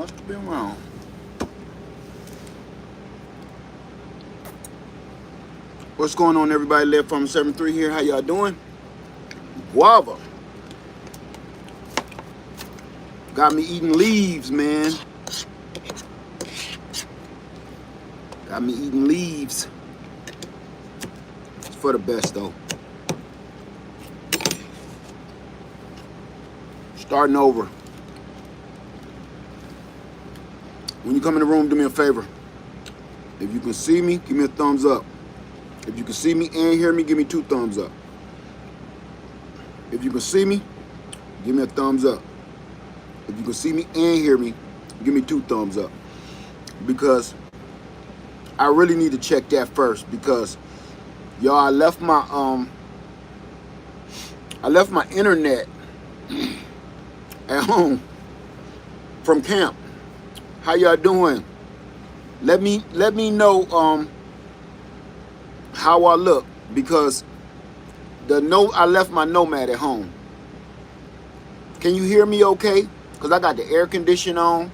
Must have been wrong. What's going on, everybody? Left from 73 here. How y'all doing? Guava. Got me eating leaves, man. Got me eating leaves. It's for the best, though. Starting over. When you come in the room, do me a favor. If you can see me, give me a thumbs up. If you can see me and hear me, give me 2 thumbs up. If you can see me, give me a thumbs up. If you can see me and hear me, give me 2 thumbs up. Because I really need to check that first. Because y'all, I left my internet at home from camp. How y'all doing? Let me know how I look, because I left my Nomad at home. Can you hear me okay? Because I got the air conditioner on,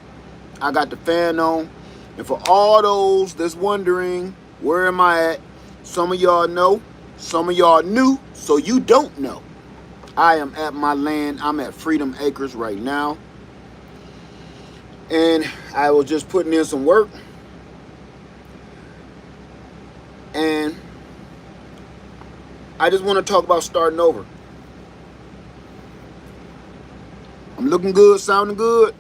I got the fan on, and for all those that's wondering where am I at, some of y'all know, some of y'all knew, so you don't know. I am at my land. I'm at Freedom Acres right now, and I was just putting in some work, and I just want to talk about starting over. I'm looking good, sounding good.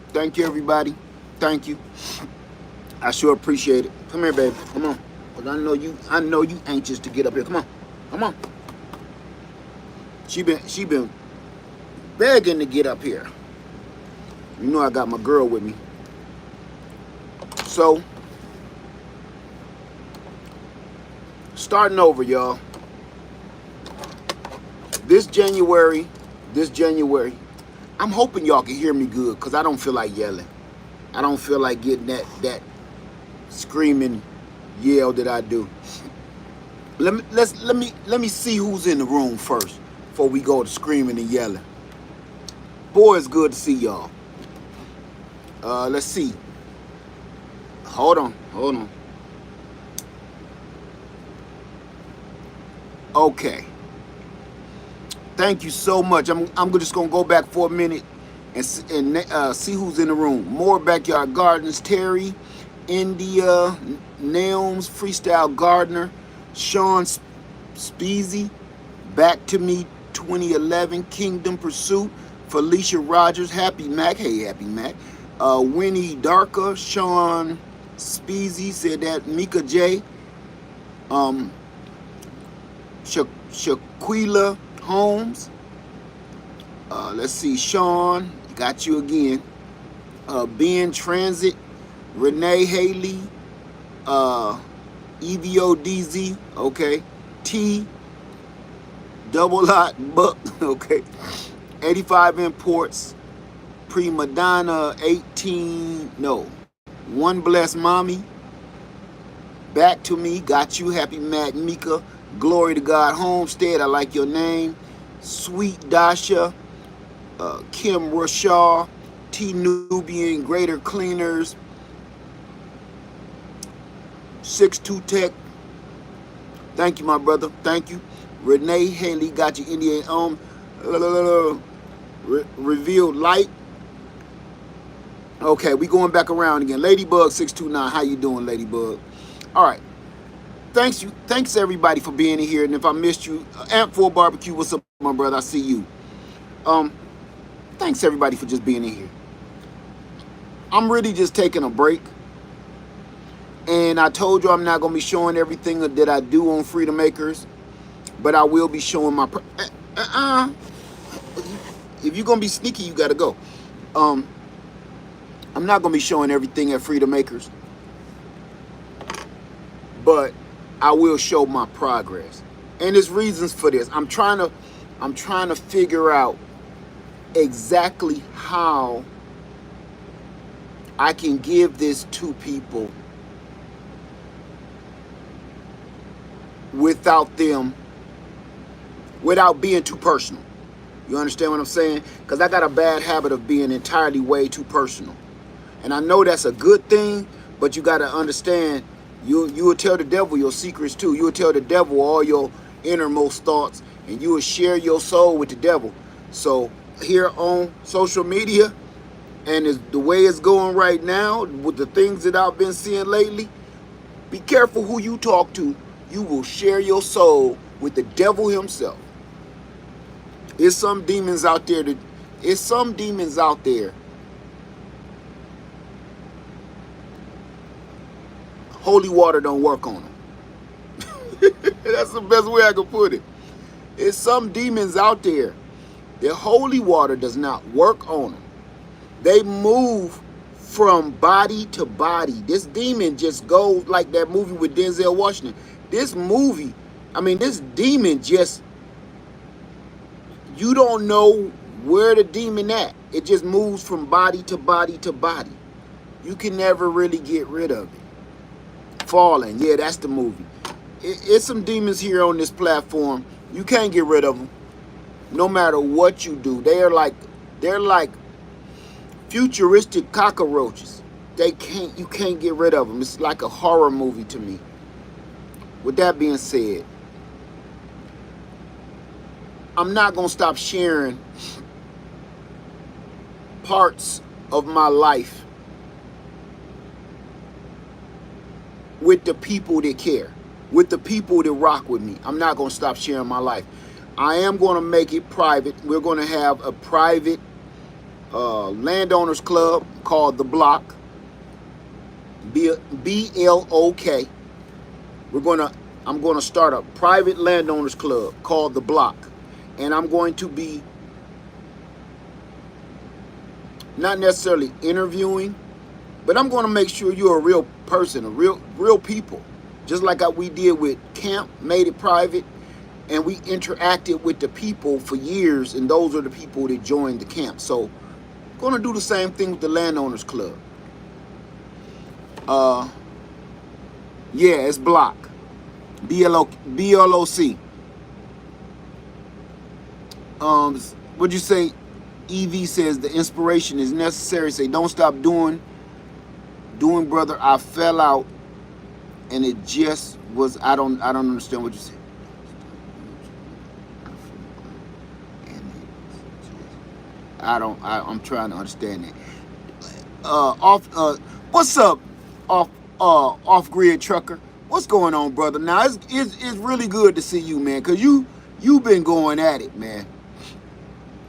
Thank you, everybody. Thank you. I sure appreciate it. Come here, baby. Come on. Cause I know you anxious to get up here. Come on. Come on. She been begging to get up here. You know I got my girl with me. So, starting over, y'all. This January, I'm hoping y'all can hear me good, because I don't feel like yelling. I don't feel like getting that screaming yell that I do. Let me see who's in the room first before we go to screaming and yelling. Boy, it's good to see y'all. Let's see. Hold on. Okay. Thank you so much. I'm just gonna go back for a minute and see who's in the room. More Backyard Gardens, Terry, India, Naoms, Freestyle Gardener, Sean Speezy, Back to Me 2011, Kingdom Pursuit, Felicia Rogers, Happy Mac, hey Happy Mac, Winnie Darka, Sean Speezy said that, Mika J, Shaquila Holmes, let's see, Sean, got you again, Ben Transit, Renee Haley, EVO DZ, okay, T, Double Lot Buck, okay, 85 Imports, Prima Donna, 18, no, One Bless Mommy, Back to Me, got you, Happy Mac, Mika, Glory to God Homestead, I like your name, Sweet Dasha, Kim Rashaw, T Nubian, Greater Cleaners, 62 Tech, thank you my brother, thank you. Renee Haley, got you, Indian Revealed Light. Okay, we going back around again. Ladybug 629, how you doing, Ladybug? All right. Thanks everybody for being in here. And if I missed you, Amp4 Barbecue, what's up, my brother? I see you. Thanks everybody for just being in here. I'm really just taking a break. And I told you I'm not gonna be showing everything that I do on Freedom Acres, but I will be showing my. If you're gonna be sneaky, you gotta go. I'm not gonna be showing everything at Freedom Acres, but I will show my progress, and there's reasons for this. I'm trying to figure out exactly how I can give this to people without being too personal. You understand what I'm saying? Because I got a bad habit of being entirely way too personal. And I know that's a good thing, but you got to understand, you will tell the devil your secrets too. You will tell the devil all your innermost thoughts, and you will share your soul with the devil. So here on social media, and the way it's going right now, with the things that I've been seeing lately, be careful who you talk to. You will share your soul with the devil himself. It's some demons out there that, it's some demons out there. Holy water don't work on them. That's the best way I can put it. It's some demons out there that holy water does not work on them. They move from body to body. This demon just goes like that movie with Denzel Washington. This demon just, you don't know where the demon at. It just moves from body to body to body. You can never really get rid of it. Fallen, yeah, that's the movie. It's some demons here on this platform. You can't get rid of them, no matter what you do. They're like futuristic cockroaches. You can't get rid of them. It's like a horror movie to me. With that being said, I'm not gonna stop sharing parts of my life with the people that care, with the people that rock with me. I'm not gonna stop sharing my life. I am gonna make it private. We're gonna have a private landowners club called The Block, BLOK. I'm gonna start a private landowners club called The Block, and I'm going to be not necessarily interviewing, but I'm going to make sure you're a real person, a real people. Just like we did with camp, made it private, and we interacted with the people for years, and those are the people that joined the camp. So I'm going to do the same thing with the landowners club. Yeah, it's Block. BLOC. What'd you say? EV says the inspiration is necessary. Say don't stop doing, brother. I fell out, and it just was. I don't understand what you said. I'm trying to understand that. What's up, off grid trucker? What's going on, brother? Now it's really good to see you, man, cause you've been going at it, man.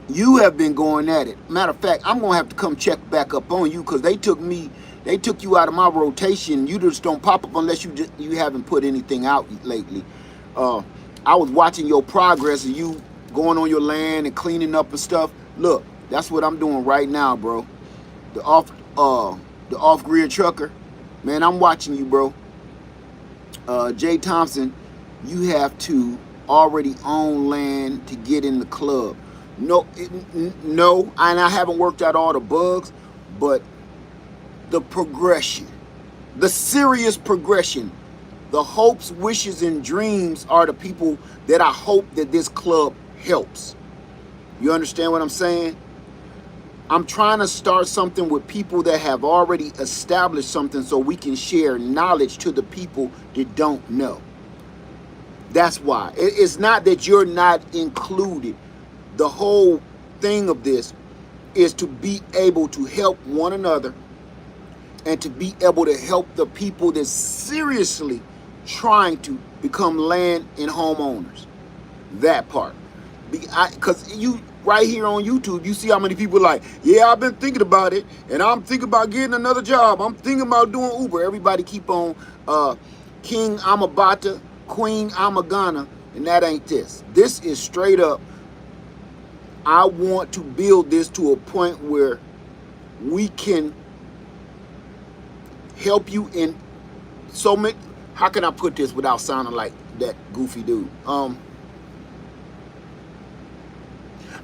You have been going at it. Matter of fact, I'm gonna have to come check back up on you because they took you out of my rotation. You just don't pop up unless you haven't put anything out lately. I was watching your progress of you going on your land and cleaning up and stuff. Look, that's what I'm doing right now, bro. The off-grid trucker, man, I'm watching you, bro. Jay Thompson, you have to already own land to get in the club. No, and I haven't worked out all the bugs, but the progression, the serious progression, the hopes, wishes, and dreams are the people that I hope that this club helps. You understand what I'm saying? I'm trying to start something with people that have already established something so we can share knowledge to the people that don't know. That's why. It's not that you're not included. The whole thing of this is to be able to help one another and to be able to help the people that's seriously trying to become land and homeowners. That part. Because you right here on YouTube, you see how many people like, yeah, I've been thinking about it, and I'm thinking about getting another job. I'm thinking about doing Uber. Everybody keep on King Amabata, Queen Amagana, and that ain't this. This is straight up, I want to build this to a point where we can help you in so many. How can I put this without sounding like that goofy dude?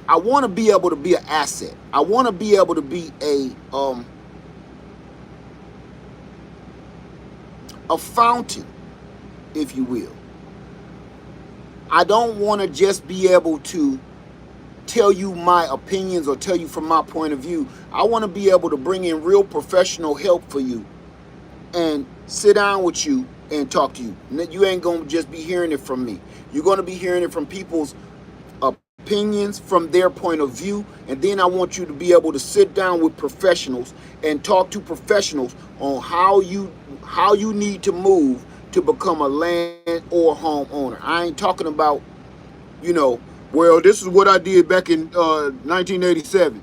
I want to be able to be an asset. I want to be able to be a fountain, if you will. I don't want to just be able to tell you my opinions or tell you from my point of view. I want to be able to bring in real professional help for you and sit down with you and talk to you. You ain't going to just be hearing it from me. You're going to be hearing it from people's opinions, from their point of view, and then I want you to be able to sit down with professionals and talk to professionals on how you need to move to become a land or home owner. I ain't talking about, well, this is what I did back in 1987.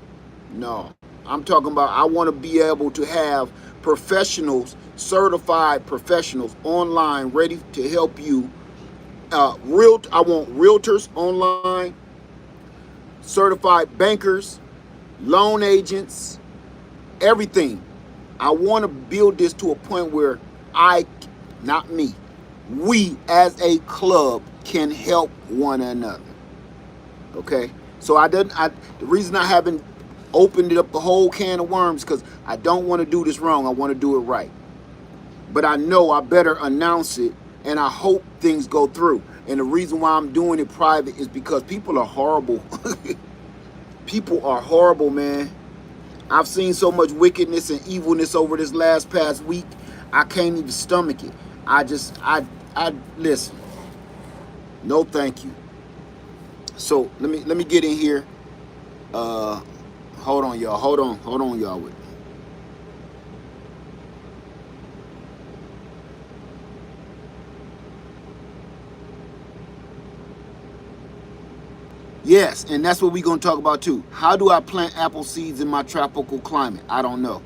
No, I'm talking about I want to be able to have professionals, certified professionals online ready to help you. I want realtors online, certified bankers, loan agents, everything. I want to build this to a point where not me, we as a club can help one another. Okay? So the reason I haven't opened it up the whole can of worms because I don't want to do this wrong. I want to do it right. But I know I better announce it, and I hope things go through. And the reason why I'm doing it private is because people are horrible. People are horrible, man. I've seen so much wickedness and evilness over this past week. I can't even stomach it. I listen. No, thank you. So let me get in here. Hold on, y'all. Hold on, y'all. With me. Yes, and that's what we're going to talk about too. How do I plant apple seeds in my tropical climate? I don't know.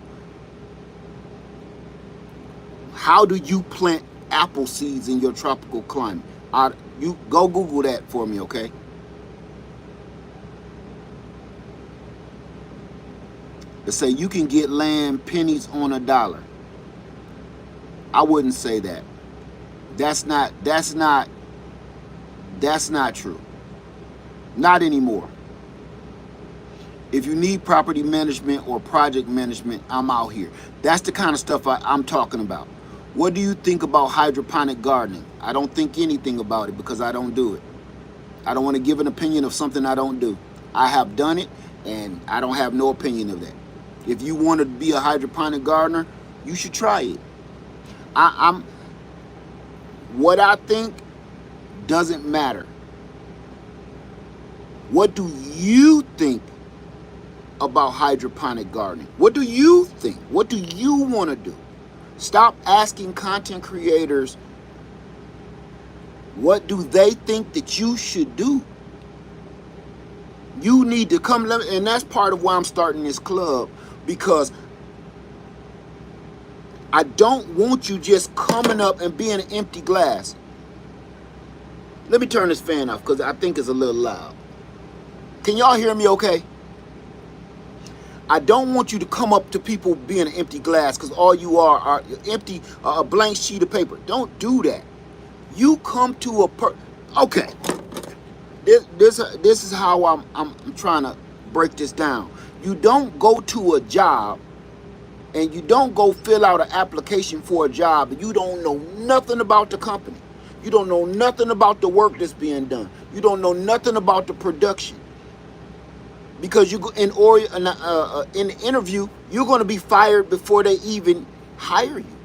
How do you plant apple seeds in your tropical climate? You go Google that for me, okay? They say you can get land pennies on a dollar. I wouldn't say that. That's not true. Not anymore. If you need property management or project management, I'm out here. That's the kind of stuff I'm talking about. What do you think about hydroponic gardening? I don't think anything about it because I don't do it. I don't want to give an opinion of something I don't do. I have done it, and I don't have no opinion of that. If you want to be a hydroponic gardener, you should try it. What I think doesn't matter. What do you think about hydroponic gardening? What do you think? What do you want to do? Stop asking content creators what do they think that you should do. You need to come, and that's part of why I'm starting this club, because I don't want you just coming up and being an empty glass. Let me turn this fan off because I think it's a little loud. Can y'all hear me okay? I don't want you to come up to people being an empty glass because all you are empty, a blank sheet of paper. Don't do that. You come to okay. This is how I'm trying to break this down. You don't go to a job and you don't go fill out an application for a job and you don't know nothing about the company. You don't know nothing about the work that's being done. You don't know nothing about the production. Because you in the interview, you're going to be fired before they even hire you.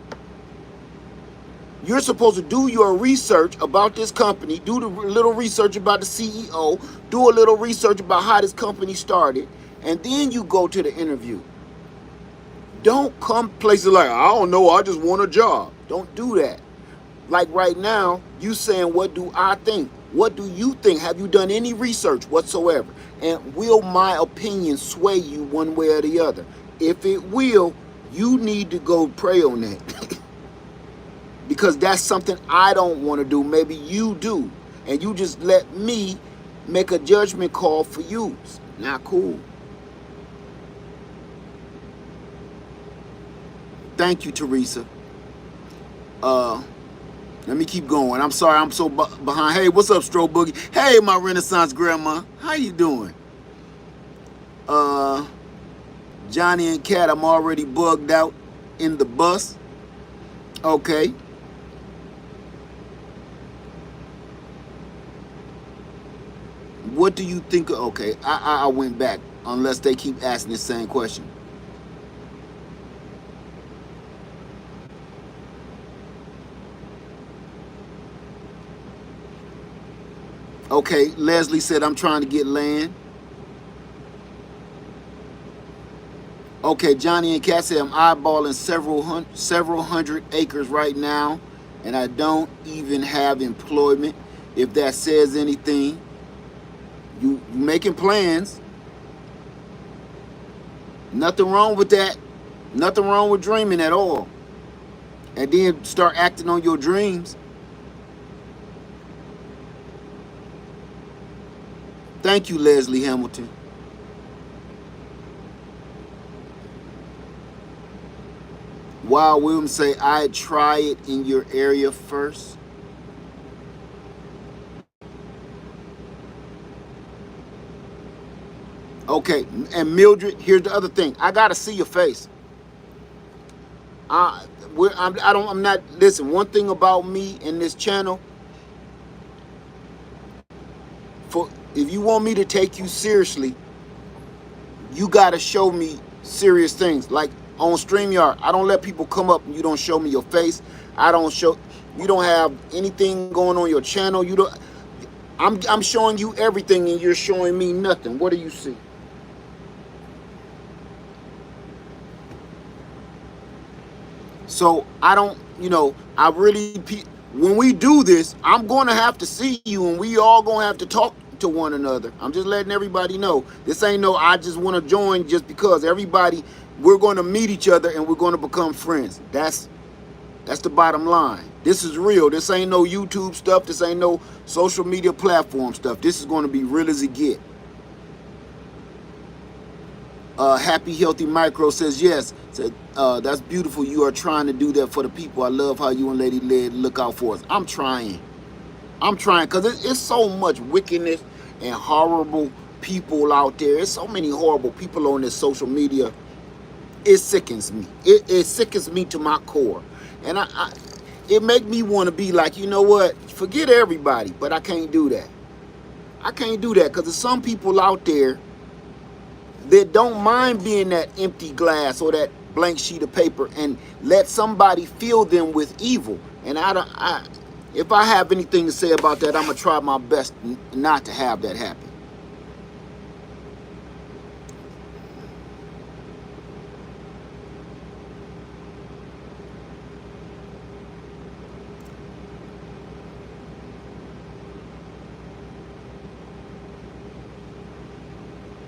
You're supposed to do your research about this company, do the little research about the CEO, do a little research about how this company started, and then you go to the interview. Don't come places like, I don't know, I just want a job. Don't do that. Like right now, you saying, what do I think? What do you think? Have you done any research whatsoever? And will my opinion sway you one way or the other? If it will, you need to go pray on that. Because that's something I don't want to do. Maybe you do. And you just let me make a judgment call for you. It's not cool. Thank you, Teresa. Let me keep going. I'm sorry, I'm so behind. Hey, what's up, Stro Boogie? Hey, my Renaissance grandma. How you doing? Johnny and Cat, I'm already bugged out in the bus. Okay. What do you think? Okay, I went back. Unless they keep asking the same question. Okay, Leslie said I'm trying to get land. Okay, Johnny and Cat said I'm eyeballing several hundred acres right now, and I don't even have employment. If that says anything, you making plans. Nothing wrong with that. Nothing wrong with dreaming at all. And then start acting on your dreams. Thank you, Leslie Hamilton. Wild Williams say, I'd try it in your area first. Okay, and Mildred, here's the other thing. I gotta see your face. I'm not. Listen, one thing about me in this channel, for if you want me to take you seriously, you gotta show me serious things. Like on StreamYard, I don't let people come up and you don't show me your face. I don't show. You don't have anything going on your channel. You don't. I'm showing you everything and you're showing me nothing. What do you see? So I don't, I really, when we do this, I'm going to have to see you and we all going to have to talk to one another. I'm just letting everybody know. This ain't no, I just want to join just because. Everybody, we're going to meet each other and we're going to become friends. That's the bottom line. This is real. This ain't no YouTube stuff. This ain't no social media platform stuff. This is going to be real as it get. Happy Healthy Micro says yes. Said that's beautiful. You are trying to do that for the people. I love how you and Lady Led look out for us. I'm trying because it's so much wickedness and horrible people out there. It's so many horrible people on this social media. It sickens me. It sickens me to my core, and it make me want to be like, you know what? Forget everybody, but I can't do that. I can't do that because there's some people out there that don't mind being that empty glass or that blank sheet of paper and let somebody fill them with evil. And if I have anything to say about that, I'm gonna try my best not to have that happen.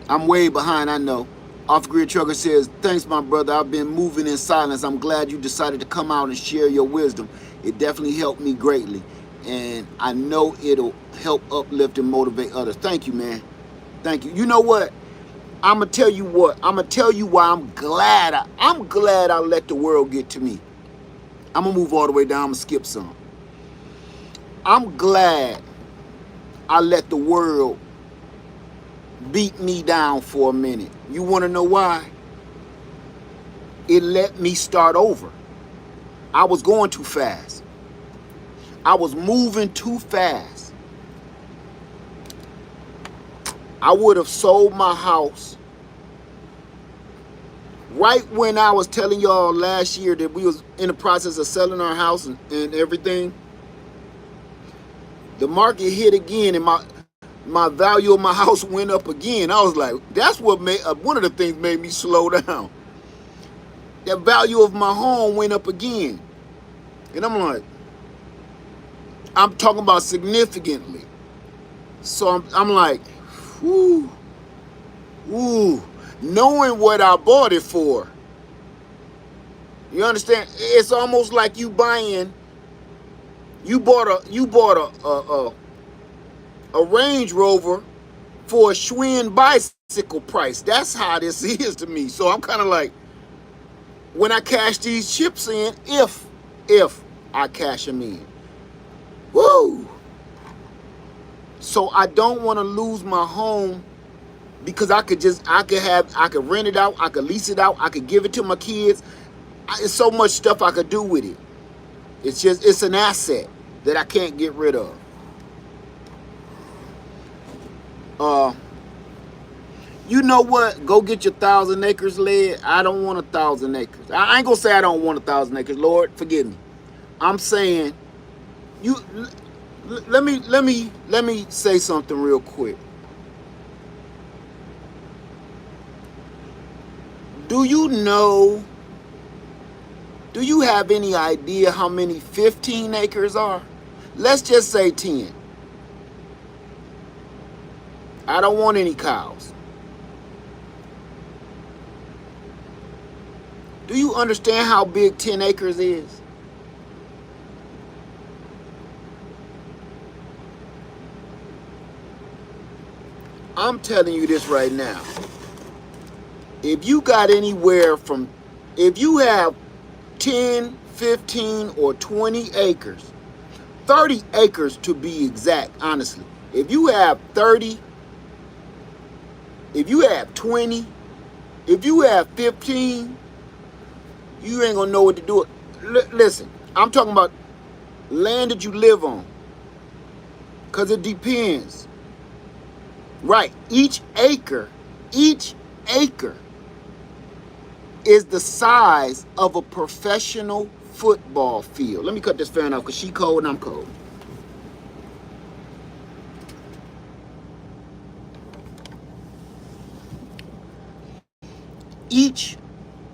I'm way behind, I know. Off-Grid Trucker says, thanks, my brother. I've been moving in silence. I'm glad you decided to come out and share your wisdom. It definitely helped me greatly. And I know it'll help uplift and motivate others. Thank you, man. Thank you. You know what? I'm going to tell you what. I'm going to tell you why I'm glad I let the world get to me. I'm going to move all the way down. I'm going to skip some. I'm glad I let the world beat me down for a minute. You want to know why? It let me start over. I was going too fast. I was moving too fast. I would have sold my house right when I was telling y'all last year that we was in the process of selling our house and everything. The market hit again and my value of my house went up again. I was like, that's what made one of the things made me slow down. The value of my home went up again. And I'm like, I'm talking about significantly. So I'm like, whoo, knowing what I bought it for. You understand? It's almost like you bought a Range Rover for a Schwinn bicycle price. That's how this is to me. So I'm kind of like, when I cash these chips in, if I cash them in, woo. So I don't want to lose my home because I could rent it out, I could lease it out, I could give it to my kids. It's so much stuff I could do with it. It's an asset that I can't get rid of. Uh, you know what? Go get your 1,000 acres led. I don't want 1,000 acres. I ain't gonna say I don't want 1,000 acres. Lord, forgive me. I'm saying you. Let me say something real quick. Do you know? Do you have any idea how many 15 acres are? Let's just say 10. I don't want any cows. Do you understand how big 10 acres is? I'm telling you this right now. If you got anywhere from, if you have 10, 15, or 20 acres, 30 acres to be exact, honestly. If you have 30, if you have 20, if you have 15, you ain't gonna know what to do. Listen, I'm talking about land that you live on. Because it depends. Right, each acre is the size of a professional football field. Let me cut this fan off because she cold and I'm cold. Each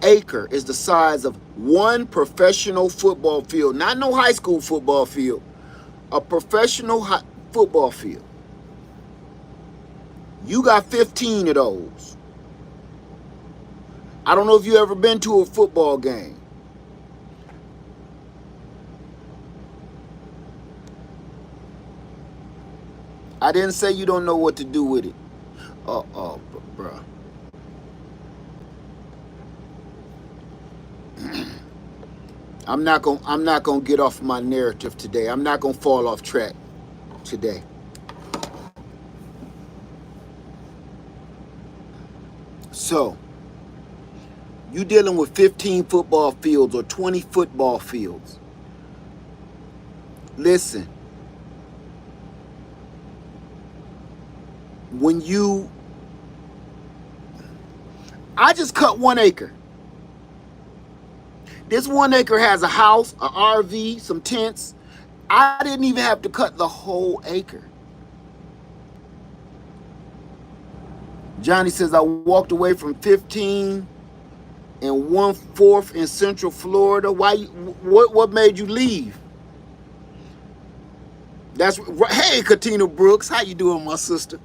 acre is the size of one professional football field. Not no high school football field. A professional football field. You got 15 of those. I don't know if you ever been to a football game. I didn't say you don't know what to do with it. Bruh. I'm not gonna get off my narrative today. I'm not gonna fall off track today. So, you dealing with 15 football fields or 20 football fields. Listen, I just cut 1 acre. This 1 acre has a house, an RV, some tents. I didn't even have to cut the whole acre. Johnny says I walked away from 15 and 1/4 in Central Florida. Why? What made you leave? That's right. Hey, Katina Brooks, how you doing, my sister?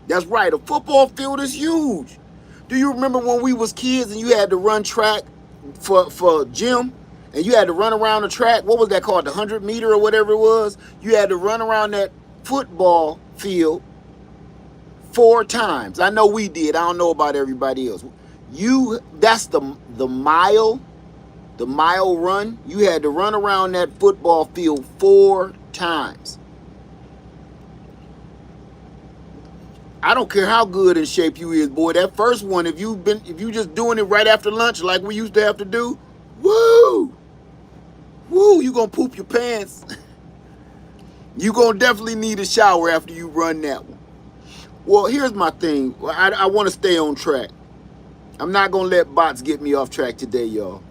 That's right. A football field is huge. Do you remember when we was kids and you had to run track for gym, and you had to run around the track? What was that called? The 100-meter or whatever it was. You had to run around that football field 4 times. I know we did. I don't know about everybody else. That's the mile run. You had to run around that football field 4 times. I don't care how good in shape you is, boy. That first one, if you just doing it right after lunch like we used to have to do, woo, you gonna poop your pants. You gonna definitely need a shower after you run that one. Well, here's my thing. I want to stay on track. I'm not gonna let bots get me off track today, y'all.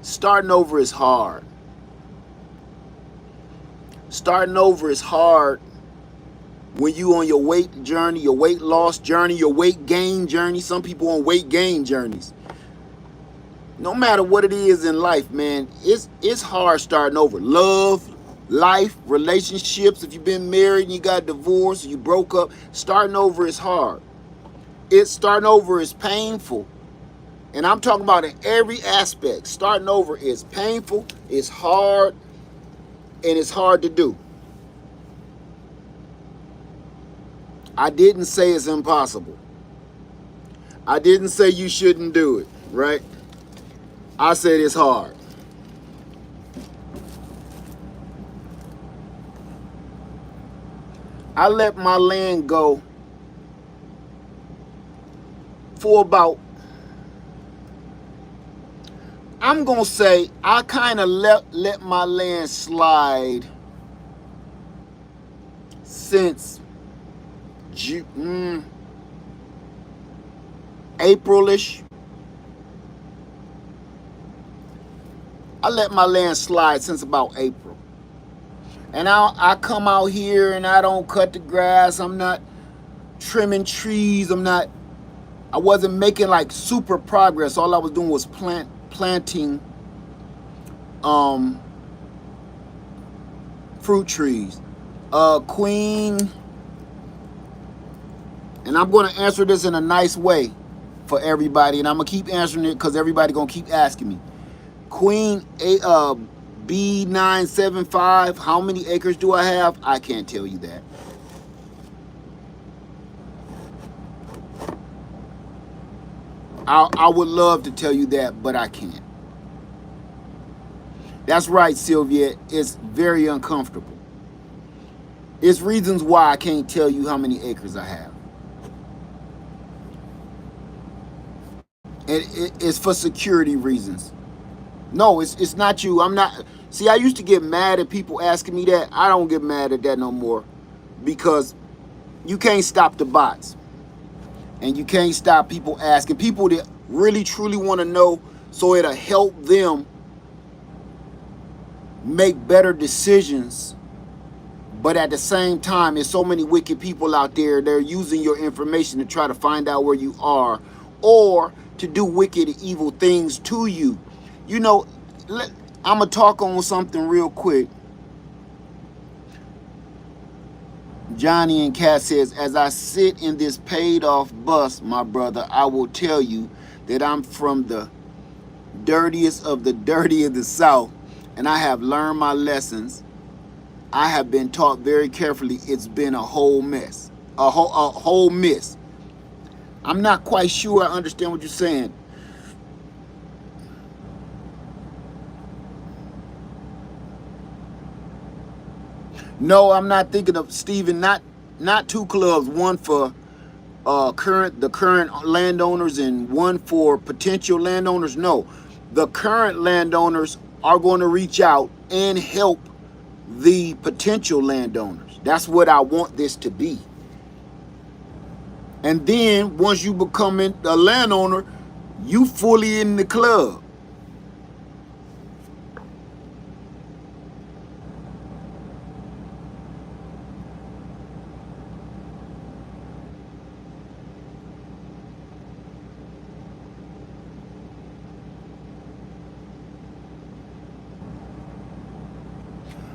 Starting over is hard. Starting over is hard when you on your weight journey, your weight loss journey, your weight gain journey. Some people on weight gain journeys. No matter what it is in life, man, it's hard starting over. Love, life, relationships. If you've been married and you got divorced, or you broke up, starting over is hard. Starting over is painful. And I'm talking about in every aspect. Starting over is painful, it's hard, and it's hard to do. I didn't say it's impossible. I didn't say you shouldn't do it, right? I said it's hard. I let my land go for about, I'm going to say I kind of let my land slide since April-ish. I let my land slide since about April. And I come out here and I don't cut the grass. I'm not trimming trees. I wasn't making like super progress. All I was doing was planting fruit trees. Queen, and I'm going to answer this in a nice way for everybody, and I'm going to keep answering it because everybody going to keep asking me. Queen B975, how many acres do I have? I can't tell you that. I would love to tell you that, but I can't. That's right, Sylvia. It's very uncomfortable. It's reasons why I can't tell you how many acres I have. It's for security reasons. No, it's not you. I'm not. See, I used to get mad at people asking me that. I don't get mad at that no more because you can't stop the bots. And you can't stop people asking. People that really, truly want to know so it'll help them make better decisions. But at the same time, there's so many wicked people out there. They're using your information to try to find out where you are or to do wicked and evil things to you. You know, I'm going to talk on something real quick. Johnny and Cat says, as I sit in this paid off bus, my brother, I will tell you that I'm from the dirtiest of the dirty of the South, and I have learned my lessons. I have been taught very carefully. It's been a whole mess, a whole miss. I'm not quite sure I understand what you're saying. No, I'm not thinking of Stephen. Not two clubs. One for the current landowners and one for potential landowners. No, the current landowners are going to reach out and help the potential landowners. That's what I want this to be. And then once you become a landowner, you fully in the club.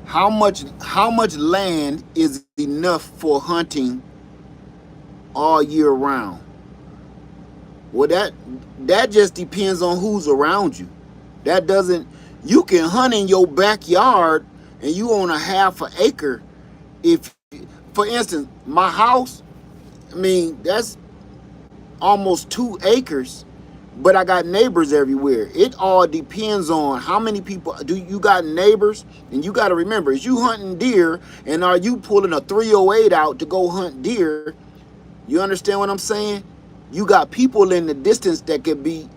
How much land is enough for hunting all year round? Well, that just depends on who's around you. That doesn't. You can hunt in your backyard and you own a half an acre. If, for instance, my house, I mean, that's almost 2 acres. But I got neighbors everywhere. It all depends on how many people do you got neighbors. And you got to remember, is you hunting deer and are you pulling a 308 out to go hunt deer? You understand what I'm saying? You got people in the distance that could be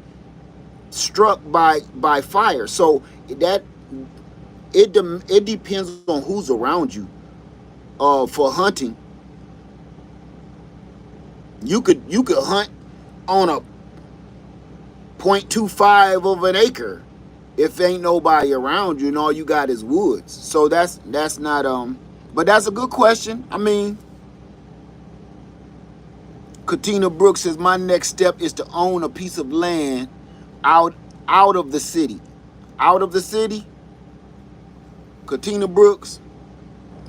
struck by fire. So that it depends on who's around you. For hunting, you could hunt on a 0.25 of an acre if ain't nobody around you and all you got is woods. So that's not but that's a good question. I mean, Katina Brooks says my next step is to own a piece of land out of the city. Out of the city? Katina Brooks,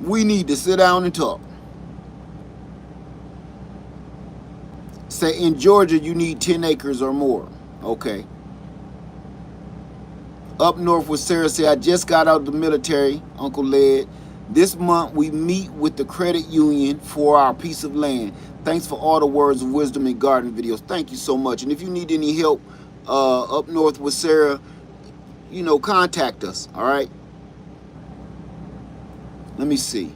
we need to sit down and talk. Say in Georgia you need 10 acres or more. Okay. Up north with Sarah said, I just got out of the military, Uncle Led. This month we meet with the credit union for our piece of land. Thanks for all the words of wisdom and garden videos. Thank you so much. And if you need any help up north with Sarah, you know, contact us. All right. Let me see.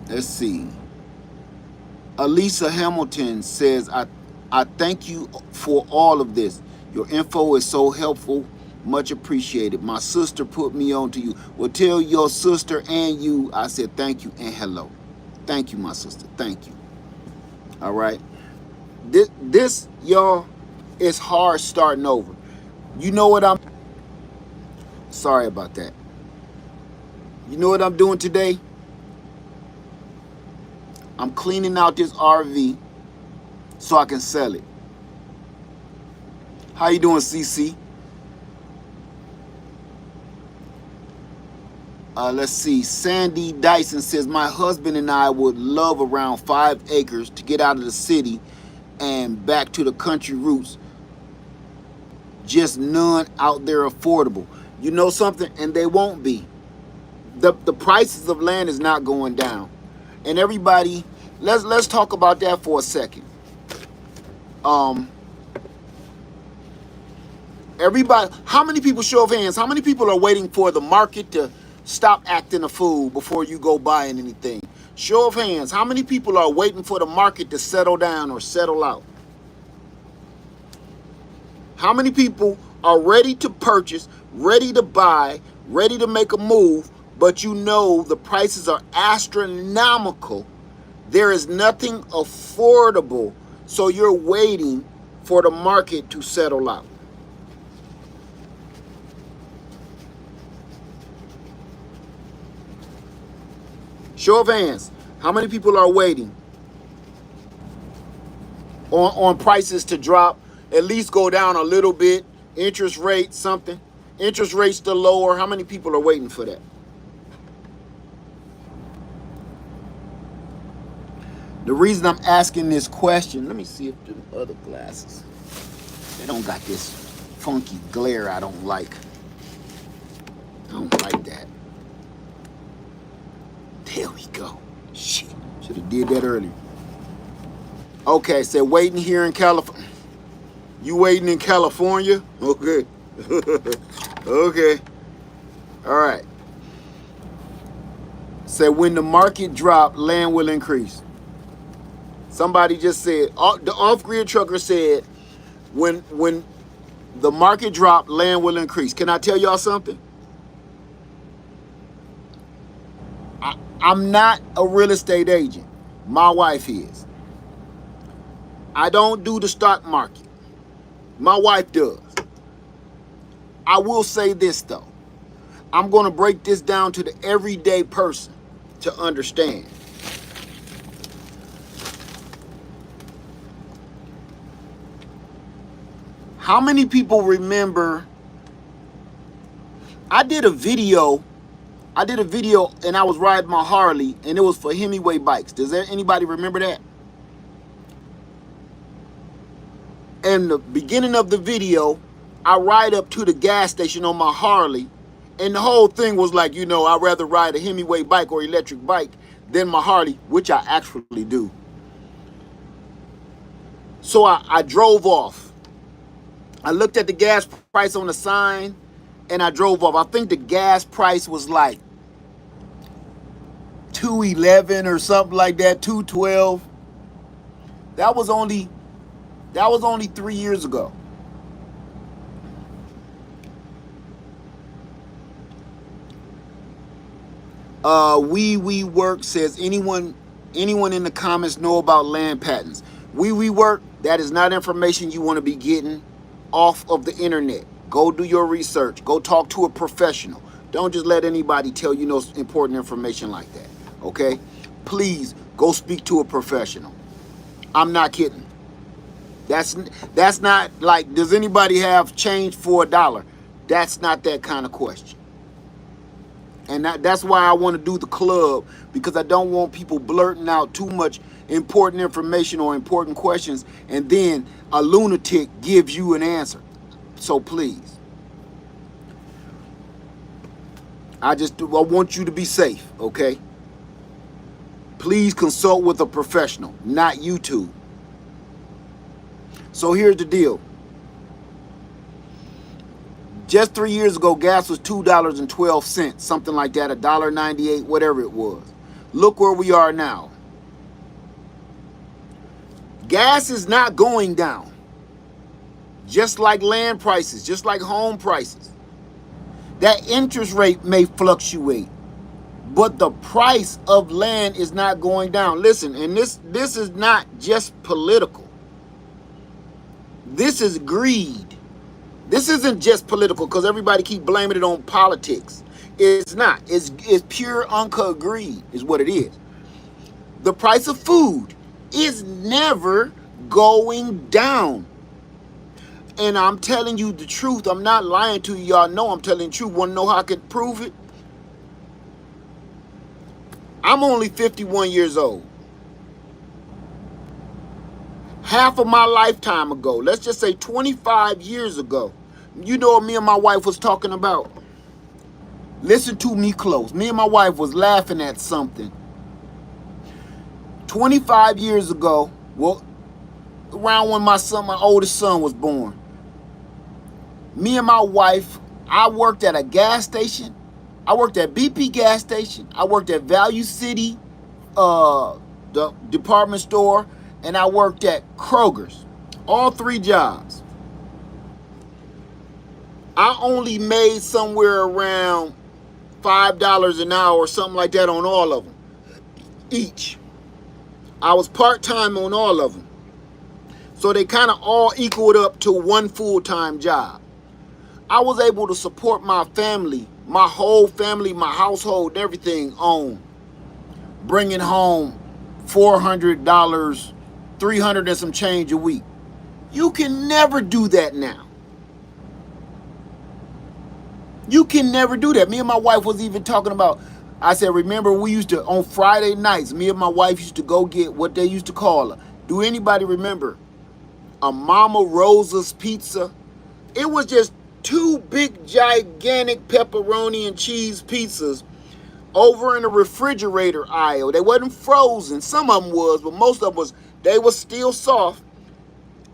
Let's see. Elisa Hamilton says, I thank you for all of this. Your info is so helpful Much appreciated. My sister put me on to you. Well, tell your sister and you I said thank you and hello. Thank you, my sister. Thank you. All right. This y'all, is hard starting over. You know what I'm... Sorry about that. You know what I'm doing today? I'm cleaning out this RV so I can sell it. How you doing, CC? Let's see. Sandy Dyson says, my husband and I would love around 5 acres to get out of the city and back to the country roots. Just none out there affordable. You know something? And they won't be. The prices of land is not going down. And everybody, let's talk about that for a second. Everybody, how many people, show of hands, how many people are waiting for the market to stop acting a fool before you go buying anything? Show of hands, how many people are waiting for the market to settle down or settle out? How many people are ready to purchase, ready to buy, ready to make a move, but you know the prices are astronomical? There is nothing affordable, so you're waiting for the market to settle out. Show of hands, how many people are waiting on prices to drop, at least go down a little bit, interest rate, something, interest rates to lower? How many people are waiting for that? The reason I'm asking this question, let me see if the other glasses, they don't got this funky glare I don't like. I don't like that. There we go. Shit, should have did that earlier. Okay, so waiting here in California. You waiting in California? Okay. Okay. All right. Say when the market drop, land will increase. Somebody just said, the off-grid trucker said, when the market drop, land will increase. Can I tell y'all something? I'm not a real estate agent. My wife is. I don't do the stock market. My wife does. I will say this though. I'm going to break this down to the everyday person to understand. How many people remember I did a video and I was riding my Harley and it was for Hemingway bikes. Does anybody remember that? And the beginning of the video, I ride up to the gas station on my Harley, and the whole thing was like, you know, I'd rather ride a Hemingway bike or electric bike than my Harley, which I actually do. So I drove off. I looked at the gas price on the sign and I drove off. I think the gas price was like $2.11 or something like that, $2.12. That was only 3 years ago. We work says anyone in the comments know about land patents. We work, that is not information you want to be getting off of the internet. Go do your research. Go talk to a professional. Don't just let anybody tell you no important information like that. Okay? Please go speak to a professional. I'm not kidding. That's not like, does anybody have change for $1? That's not that kind of question. And that's why I want to do the club, because I don't want people blurting out too much important information or important questions and then a lunatic gives you an answer. So please, I want you to be safe, okay? Please consult with a professional, not YouTube. So here's the deal. Just 3 years ago, gas was $2.12, something like that, $1.98, whatever it was. Look where we are now. Gas is not going down. Just like land prices, just like home prices. That interest rate may fluctuate, but the price of land is not going down. Listen, and this is not just political. This is greed. This isn't just political because everybody keep blaming it on politics. It's not. It's pure uncut greed is what it is. The price of food is never going down. And I'm telling you the truth. I'm not lying to you. Y'all know I'm telling the truth. Want to know how I can prove it? I'm only 51 years old. Half of my lifetime ago, let's just say 25 years ago, you know what me and my wife was talking about? Listen to me close. Me and my wife was laughing at something. 25 years ago, well, around when my oldest son was born, me and my wife, I worked at a gas station. I worked at BP gas station. I worked at Value City, the department store, and I worked at Kroger's. All 3 jobs. I only made somewhere around $5 an hour or something like that on all of them. Each. I was part-time on all of them. So they kind of all equaled up to one full-time job. I was able to support my family, my whole family, my household, and everything on bringing home $400, $300 and some change a week. You can never do that now. You can never do that. Me and my wife was even talking about, I said, remember we used to, on Friday nights, me and my wife used to go get what they used to call her. Do anybody remember? A Mama Rosa's pizza. It was just 2 big, gigantic pepperoni and cheese pizzas over in the refrigerator aisle. They wasn't frozen. Some of them was, but most of them was, they was still soft.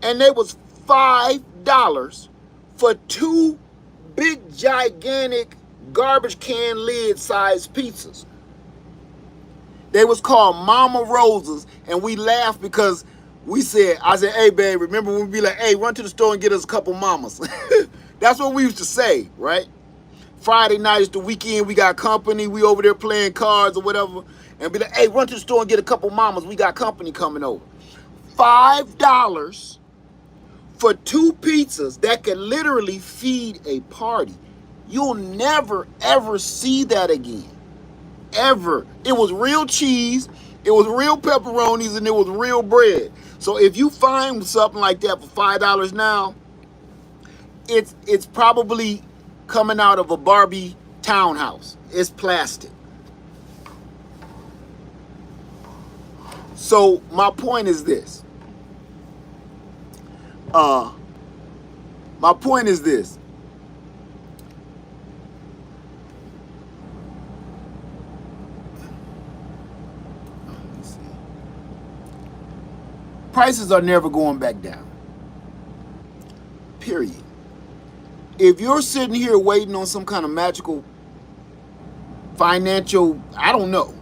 And they was $5 for 2 big, gigantic garbage can lid sized pizzas. They was called Mama Rosa's, and we laughed because I said, hey, babe, remember when we be like, hey, run to the store and get us a couple mamas. That's what we used to say, right? Friday night is the weekend, we got company, we over there playing cards or whatever, and be like, hey, run to the store and get a couple mamas, we got company coming over. $5 for 2 pizzas that could literally feed a party. You'll never, ever see that again. Ever. It was real cheese, it was real pepperonis, and it was real bread. So if you find something like that for $5 now, it's probably coming out of a Barbie townhouse. It's plastic. So my point is this. My point is this. Prices are never going back down. Period. If you're sitting here waiting on some kind of magical financial, I don't know,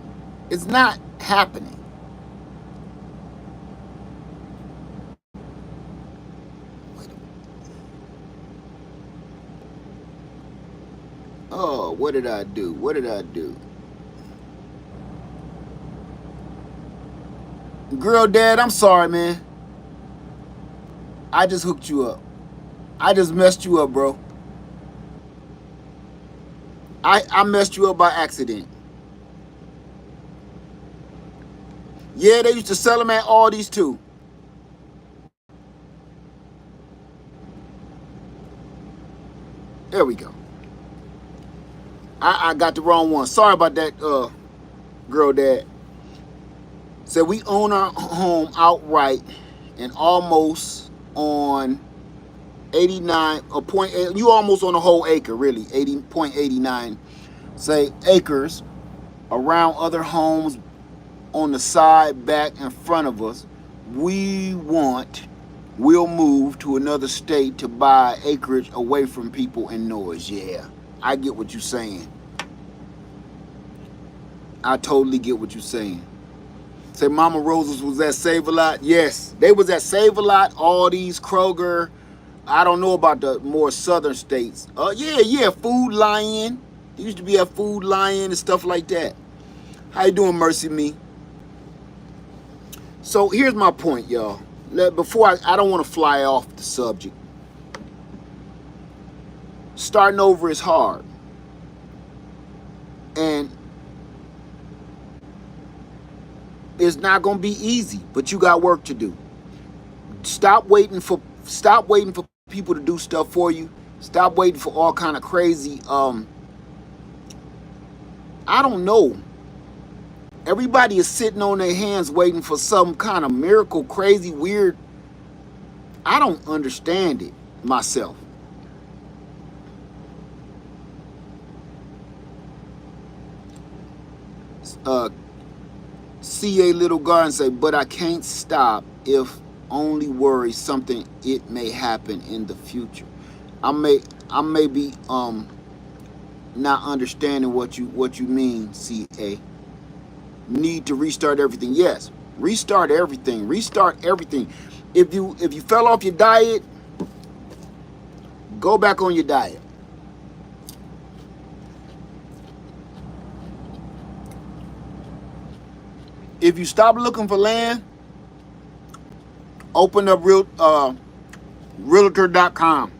it's not happening. Oh, what did I do? What did I do? Girl, Dad, I'm sorry, man. I just hooked you up. I just messed you up, bro. I messed you up by accident. Yeah, they used to sell them at Aldi's too. There we go. I got the wrong one. Sorry about that, girl, Dad. So we own our home outright and almost on 89, or point, you almost on a whole acre, really, 80.89, say, acres around other homes on the side, back, and front of us. We'll move to another state to buy acreage away from people and noise. Yeah, I get what you're saying. I totally get what you're saying. Say Mama Rosa's was at Save-A-Lot. Yes, they was at Save-A-Lot, Aldi's, Kroger, I don't know about the more southern states. Yeah, Food Lion. There used to be a Food Lion and stuff like that. How you doing, Mercy Me? So here's my point, y'all. Before I don't want to fly off the subject. Starting over is hard. And it's not going to be easy, but you got work to do. Stop waiting for people to do stuff for you. Stop waiting for all kind of crazy I don't know. Everybody is sitting on their hands waiting for some kind of miracle, crazy, weird. I don't understand it myself. C.A. Little Garden say, but I can't stop if only worry something it may happen in the future. I may be not understanding what you mean, C.A. Need to restart everything. Yes, restart everything. Restart everything. If you fell off your diet, go back on your diet. If you stop looking for land, open up realtor.com.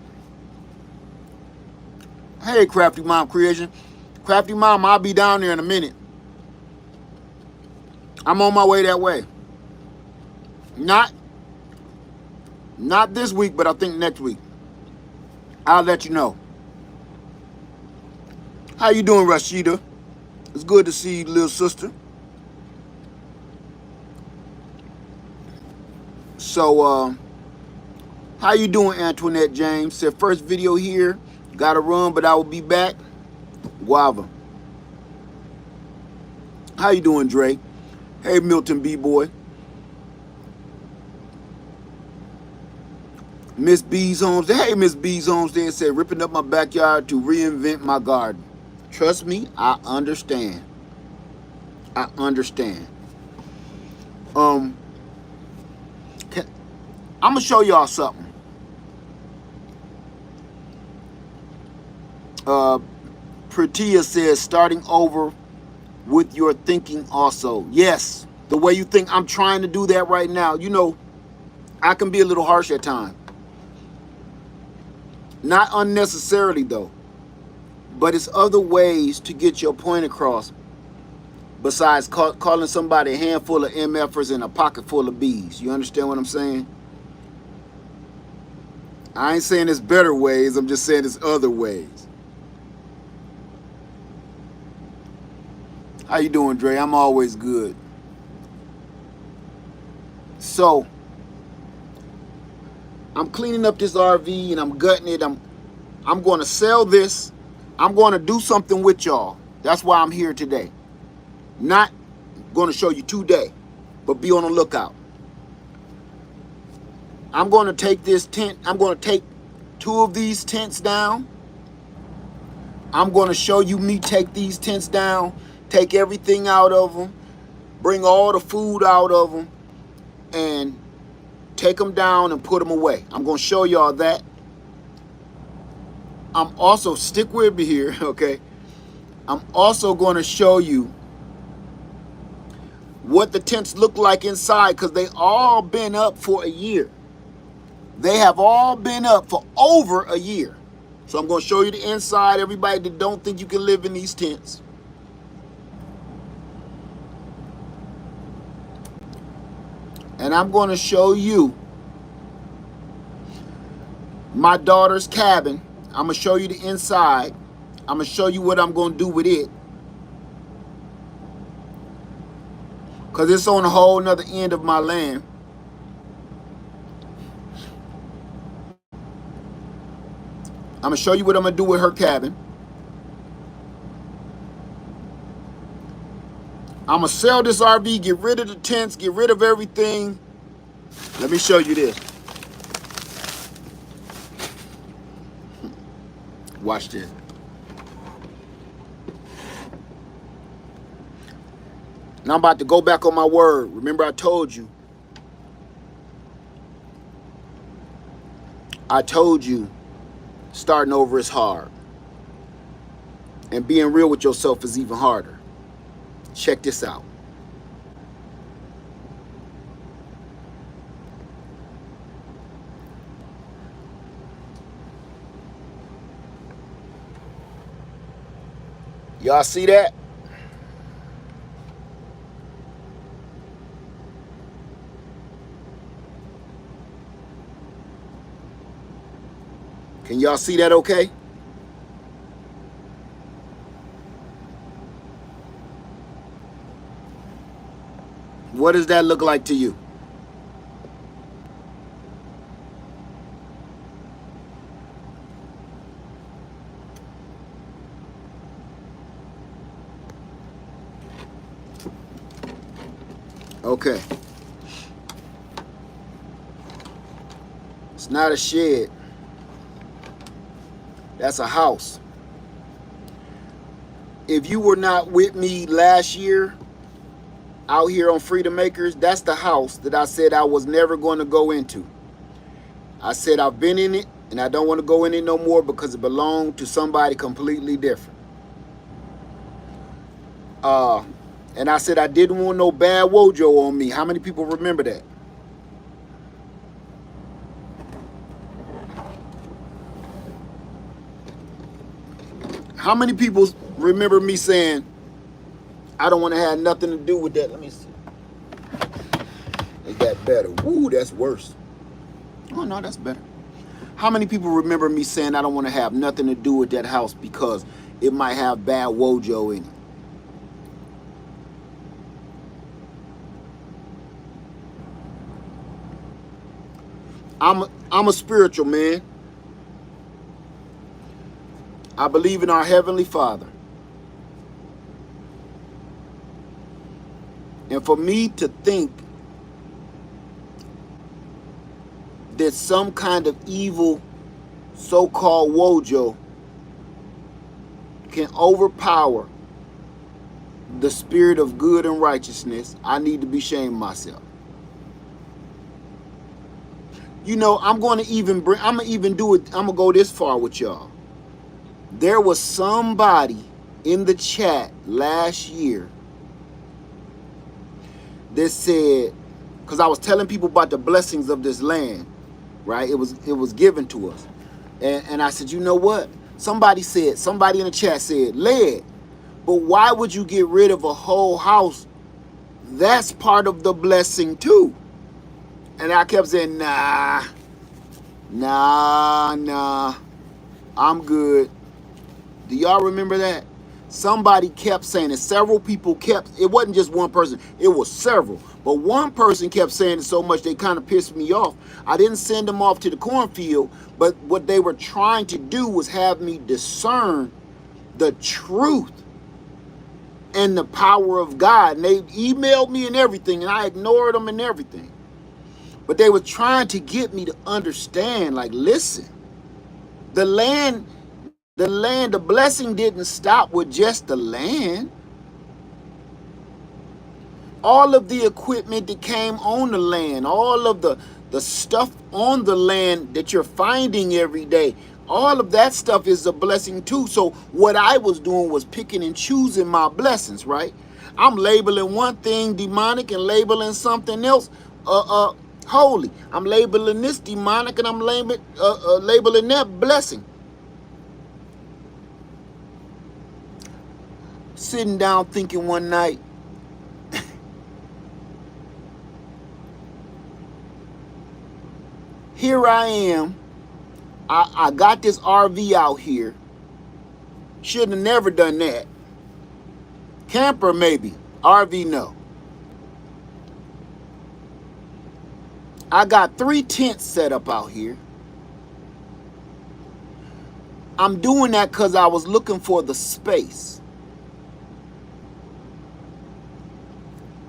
Hey, Crafty Mom Creation. Crafty Mom, I'll be down there in a minute. I'm on my way that way. Not this week, but I think next week. I'll let you know. How you doing, Rashida? It's good to see you, little sister. So, how you doing, Antoinette James? Said first video here. Gotta run, but I will be back. Guava. How you doing, Drake? Hey, Milton B-Boy. Miss B's Homestead. Hey, Miss B's Homestead said, ripping up my backyard to reinvent my garden. Trust me, I understand. I understand. I'm going to show y'all something. Pratia says, starting over with your thinking also. Yes, the way you think. I'm trying to do that right now. You know, I can be a little harsh at times. Not unnecessarily, though. But it's other ways to get your point across besides calling somebody a handful of MFers and a pocket full of Bs. You understand what I'm saying? I ain't saying there's better ways. I'm just saying there's other ways. How you doing, Dre? I'm always good. So, I'm cleaning up this RV and I'm gutting it. I'm going to sell this. I'm going to do something with y'all. That's why I'm here today. Not going to show you today, but be on the lookout. I'm going to take this tent. I'm going to take 2 of these tents down. I'm going to show you me take these tents down, take everything out of them, bring all the food out of them, and take them down and put them away. I'm going to show y'all that. I'm also, stick with me here, okay? I'm also going to show you what the tents look like inside, because they all been up for a year. They have all been up for over a year. So I'm going to show you the inside. Everybody that don't think you can live in these tents. And I'm going to show you my daughter's cabin. I'm going to show you the inside. I'm going to show you what I'm going to do with it. Because it's on a whole nother end of my land. I'm going to show you what I'm going to do with her cabin. I'm going to sell this RV, get rid of the tents, get rid of everything. Let me show you this. Watch this. Now I'm about to go back on my word. Remember I told you I told you starting over is hard. And being real with yourself is even harder. Check this out. Y'all see that? Can y'all see that okay? What does that look like to you? Okay. It's not a shed. That's a house. If you were not with me last year out here on Freedom Acres, that's the house that I said I was never going to go into. I said I've been in it and I don't want to go in it no more because it belonged to somebody completely different. And I said I didn't want no bad wojo on me. How many people remember that? How many people remember me saying, I don't want to have nothing to do with that? Let me see. Is that better? Woo, that's worse. Oh, no, that's better. How many people remember me saying I don't want to have nothing to do with that house because it might have bad wojo in it? I'm a spiritual man. I believe in our Heavenly Father. And for me to think that some kind of evil so-called wojo can overpower the spirit of good and righteousness, I need to be ashamed of myself. You know, I'm gonna go this far with y'all. There was somebody in the chat last year that said, because I was telling people about the blessings of this land, right? It was given to us. And I said, you know what? Somebody in the chat said, lead, but why would you get rid of a whole house? That's part of the blessing too. And I kept saying, nah, I'm good. Do y'all remember that? Somebody kept saying it. Several people it wasn't just one person, it was several. But one person kept saying it so much they kind of pissed me off. I didn't send them off to the cornfield, but what they were trying to do was have me discern the truth and the power of God. And they emailed me and everything, and I ignored them and everything. But they were trying to get me to understand, like, listen, the blessing didn't stop with just the land. All of the equipment that came on the land, all of the stuff on the land that you're finding every day, all of that stuff is a blessing too. So what I was doing was picking and choosing my blessings, right? I'm labeling one thing demonic and labeling something else holy. I'm labeling this demonic and I'm labeling that blessing. Sitting down thinking one night, here I am. I got this RV out here. Shouldn't have never done that. Camper maybe, RV no. I got 3 tents set up out here. I'm doing that because I was looking for the space.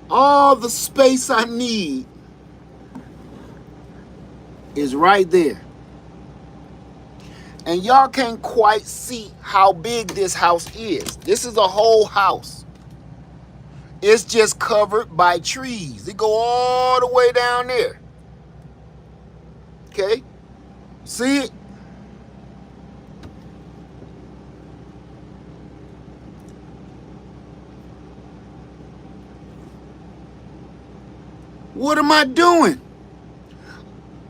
All the space I need is right there. And y'all can't quite see how big this house is. This is a whole house. It's just covered by trees. They go all the way down there. Okay? See it? What am I doing?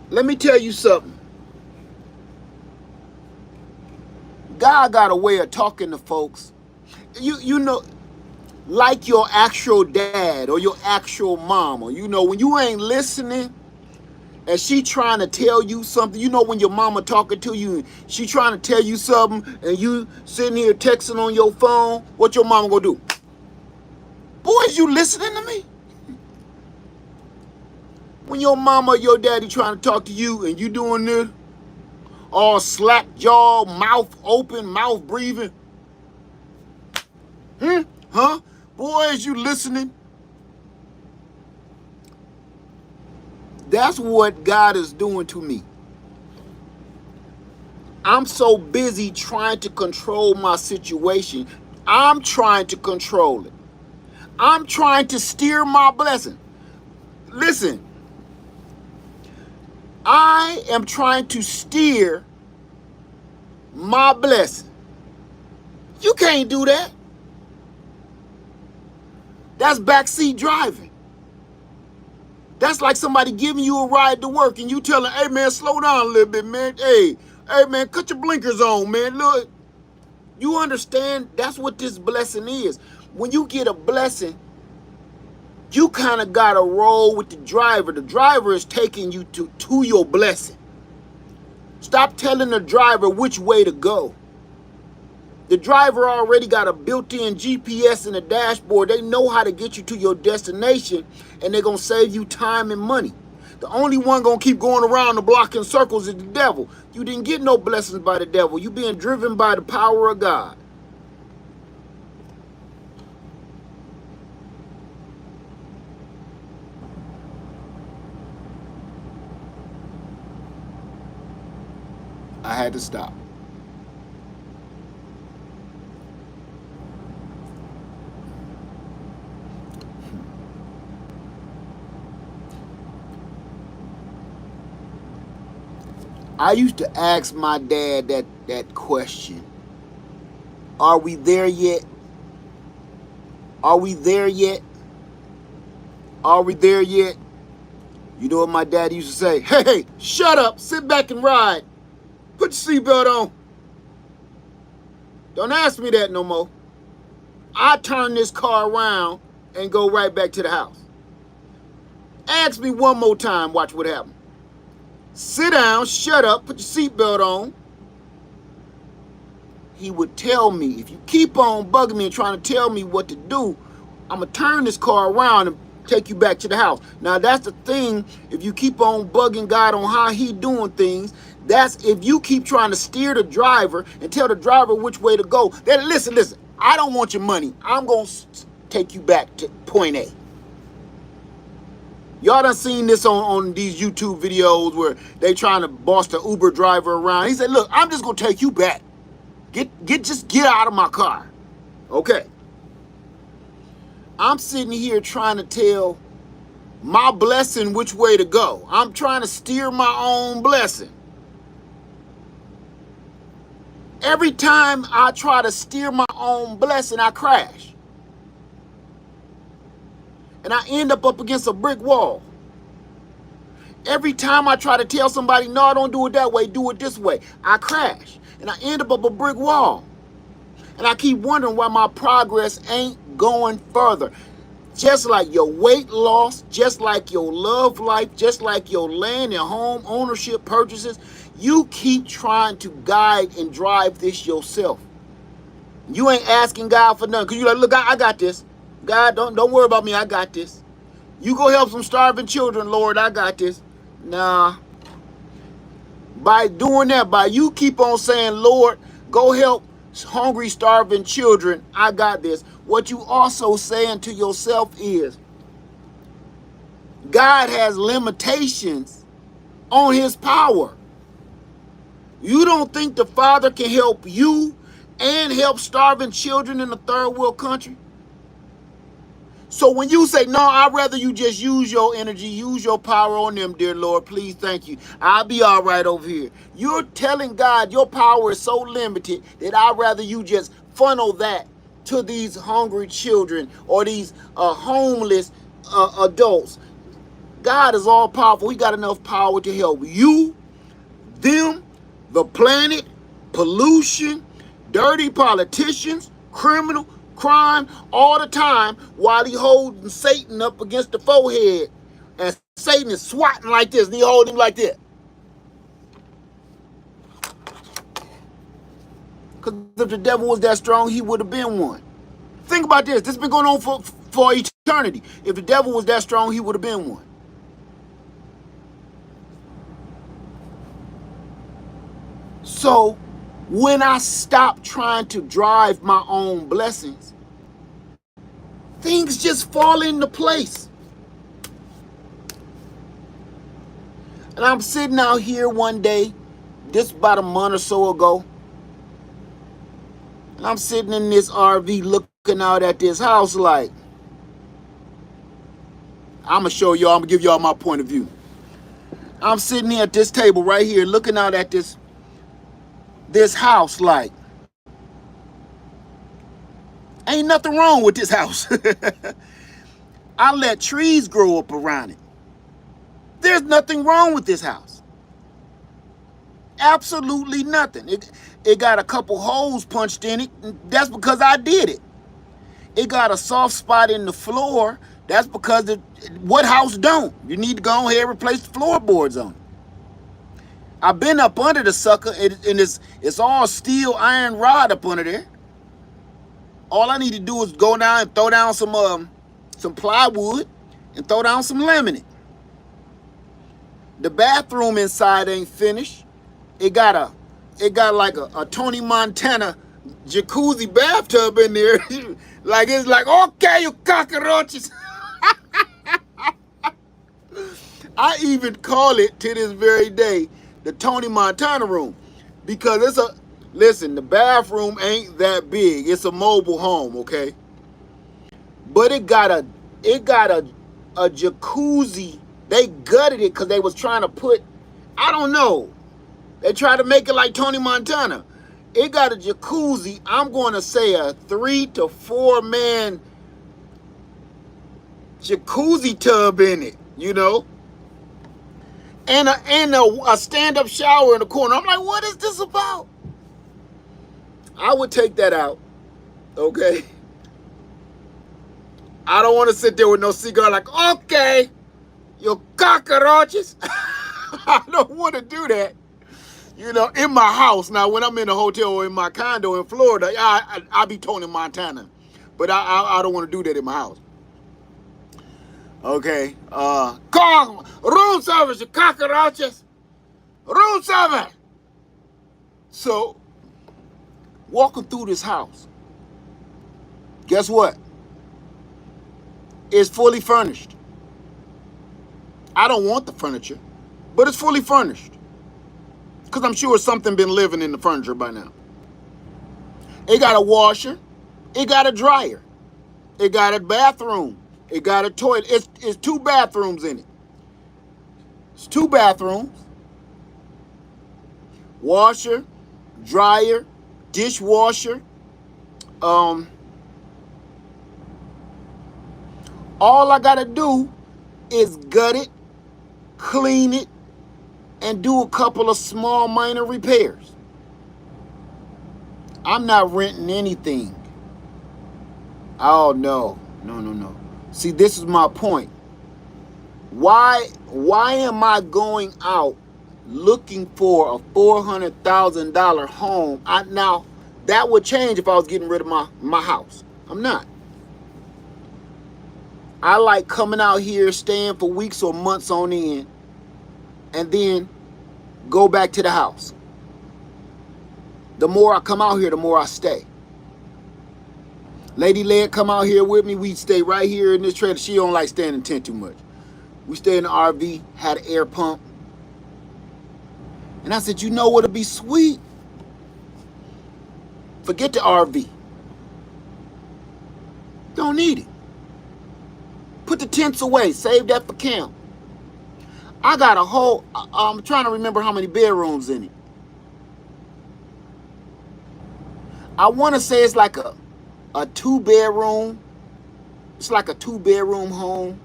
Let me tell you something. God got a way of talking to folks. You know, like your actual dad or your actual mama. You know, when you ain't listening and she trying to tell you something, you know when your mama talking to you and she trying to tell you something and you sitting here texting on your phone, what your mama gonna do? Boy, is you listening to me? When your mama or your daddy trying to talk to you and you doing this, all slack jaw, mouth open, mouth breathing. Huh? Boy, is you listening? That's what God is doing to me. I'm so busy trying to control my situation. I'm trying to control it. I'm trying to steer my blessing. Listen, I am trying to steer my blessing. You can't do that. That's backseat driving. That's like somebody giving you a ride to work and you telling, hey man, slow down a little bit, man. Hey man, cut your blinkers on, man. Look, you understand that's what this blessing is. When you get a blessing, you kind of got to roll with the driver. The driver is taking you to your blessing. Stop telling the driver which way to go. The driver already got a built-in GPS in the dashboard. They know how to get you to your destination, and they're going to save you time and money. The only one going to keep going around the block in circles is the devil. You didn't get no blessings by the devil. You being driven by the power of God. I had to stop. I used to ask my dad that question. Are we there yet? Are we there yet? Are we there yet? You know what my dad used to say? Hey, shut up, sit back and ride. Put your seatbelt on. Don't ask me that no more. I turn this car around and go right back to the house. Ask me one more time, watch what happens. Sit down, shut up, put your seatbelt on. He would tell me, if you keep on bugging me and trying to tell me what to do, I'm going to turn this car around and take you back to the house. Now, that's the thing. If you keep on bugging God on how he doing things, that's if you keep trying to steer the driver and tell the driver which way to go, then listen, I don't want your money. I'm going to take you back to point A. Y'all done seen this on these YouTube videos where they trying to boss the Uber driver around. He said, look, I'm just going to take you back. Just get out of my car. Okay. I'm sitting here trying to tell my blessing which way to go. I'm trying to steer my own blessing. Every time I try to steer my own blessing, I crash. And I end up against a brick wall. Every time I try to tell somebody, no, don't do it that way, do it this way, I crash. And I end up a brick wall. And I keep wondering why my progress ain't going further. Just like your weight loss, just like your love life, just like your land and home ownership purchases, you keep trying to guide and drive this yourself. You ain't asking God for nothing. Because you're like, look, I got this. God, don't worry about me. I got this. You go help some starving children, Lord. I got this. Nah. By doing that, by you keep on saying, Lord, go help hungry, starving children. I got this. What you also saying to yourself is, God has limitations on his power. You don't think the Father can help you and help starving children in a third world country? So when you say, no, I'd rather you just use your energy, use your power on them, dear Lord, please, thank you. I'll be all right over here. You're telling God your power is so limited that I'd rather you just funnel that to these hungry children or these homeless adults. God is all powerful. He got enough power to help you, them, the planet, pollution, dirty politicians, criminal, crime, all the time while he holding Satan up against the forehead. And Satan is swatting like this, and he holding him like that. Because if the devil was that strong, he would have been one. Think about this. This has been going on for eternity. If the devil was that strong, he would have been one. So when I stop trying to drive my own blessings, things just fall into place. And I'm sitting out here one day, this about a month or so ago, and I'm sitting in this RV looking out at this house like, I'm going to show y'all, I'm going to give y'all my point of view. I'm sitting here at this table right here looking out at this house like, ain't nothing wrong with this house. I let trees grow up around it. There's nothing wrong with this house. Absolutely nothing. It got a couple holes punched in it. That's because I did it. It got a soft spot in the floor. That's because what house don't? You need to go ahead and replace the floorboards on it. I've been up under the sucker, and it's all steel iron rod up under there. All I need to do is go down and throw down some plywood and throw down some laminate. The bathroom inside ain't finished. It got like a Tony Montana jacuzzi bathtub in there. Like it's like, okay, you cockroaches. I even call it to this very day the Tony Montana room, because listen, the bathroom ain't that big. It's a mobile home, okay? But it got a jacuzzi. They gutted it because they was trying to put, I don't know. They tried to make it like Tony Montana. It got a jacuzzi. I'm going to say a 3 to 4 man jacuzzi tub in it, you know? And a stand-up shower in the corner. I'm like, what is this about? I would take that out, okay? I don't want to sit there with no cigar like, okay, you cockroaches. I don't want to do that, you know, in my house. Now, when I'm in a hotel or in my condo in Florida, I be Tony Montana. But I don't want to do that in my house. Okay, call room service, you cockroaches. Room service. So, walking through this house, guess what? It's fully furnished. I don't want the furniture, but it's fully furnished. Because I'm sure something been living in the furniture by now. It got a washer. It got a dryer. It got a bathroom. It got a toilet. It's 2 bathrooms in it. It's 2 bathrooms. Washer, dryer, dishwasher. All I gotta do is gut it, clean it, and do a couple of small minor repairs. I'm not renting anything. Oh, no. No. See, this is my point. Why am I going out looking for a $400,000 home? Now, that would change if I was getting rid of my house. I'm not. I like coming out here, staying for weeks or months on end, and then go back to the house. The more I come out here, the more I stay. Lady Led come out here with me. We stay right here in this trailer. She don't like staying in the tent too much. We stay in the RV, had an air pump. And I said, you know what'll be sweet? Forget the RV. Don't need it. the tents away. Save that for camp. I got a whole, I'm trying to remember how many bedrooms in it. I want to say it's like a 2-bedroom. It's like a 2-bedroom home.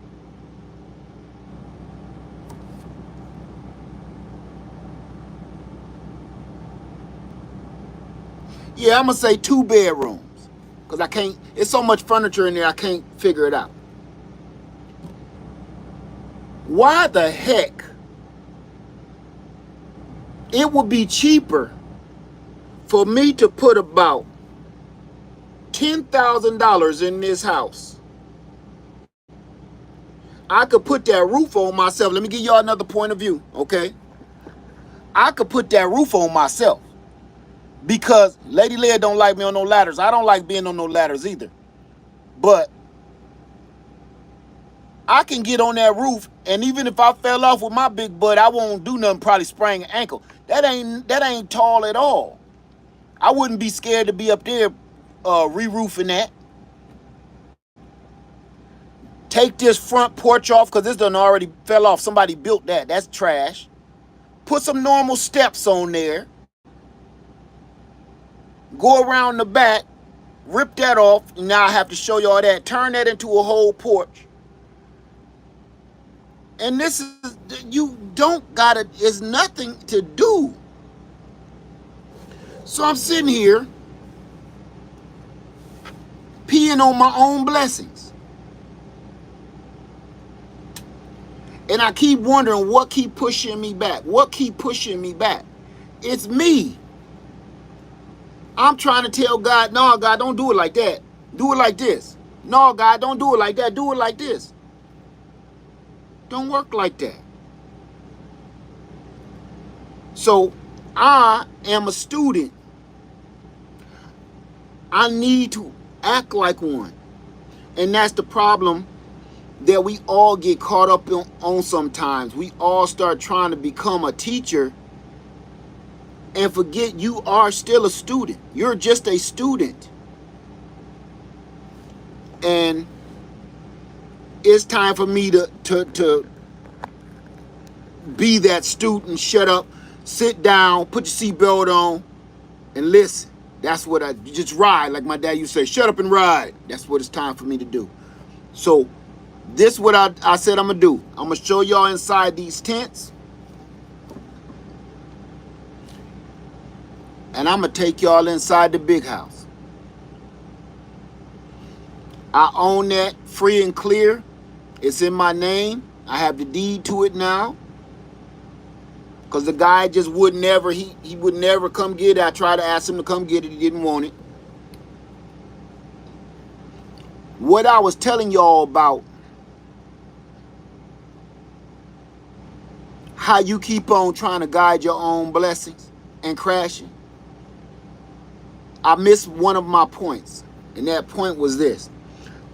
Yeah, I'm going to say 2 bedrooms. Because I can't, it's so much furniture in there, I can't figure it out. Why the heck it would be cheaper for me to put about $10,000 in this house? I could put that roof on myself. Let me give y'all another point of view, okay? I could put that roof on myself because Lady Leia don't like me on no ladders. I don't like being on no ladders either. But I can get on that roof, and even if I fell off with my big butt, I won't do nothing, probably sprain an ankle. That ain't tall at all. I wouldn't be scared to be up there re-roofing that. Take this front porch off because this done already fell off. Somebody built that. That's trash. Put some normal steps on there. Go around the back, rip that off. Now I have to show y'all that. Turn that into a whole porch. And this is, you don't gotta, it's nothing to do. So I'm sitting here peeing on my own blessings. And I keep wondering what keep pushing me back. What keep pushing me back? It's me. I'm trying to tell God, no, God, don't do it like that. Do it like this. No, God, don't do it like that. Do it like this. Don't work like that. So I am a student. I need to act like one. And that's the problem that we all get caught up on sometimes. We all start trying to become a teacher and forget you are still a student. You're just a student. And it's time for me to be that student. Shut up, sit down, put your seatbelt on, and listen. That's what I just ride, like my dad used to say, shut up and ride. That's what it's time for me to do. So this is what I said I'm gonna do. I'm gonna show y'all inside these tents. And I'm gonna take y'all inside the big house. I own that free and clear. It's in my name. I have the deed to it now. Because the guy just would never, he would never come get it. I tried to ask him to come get it. He didn't want it. What I was telling y'all about, how you keep on trying to guide your own blessings and crashing. I missed one of my points. And that point was this.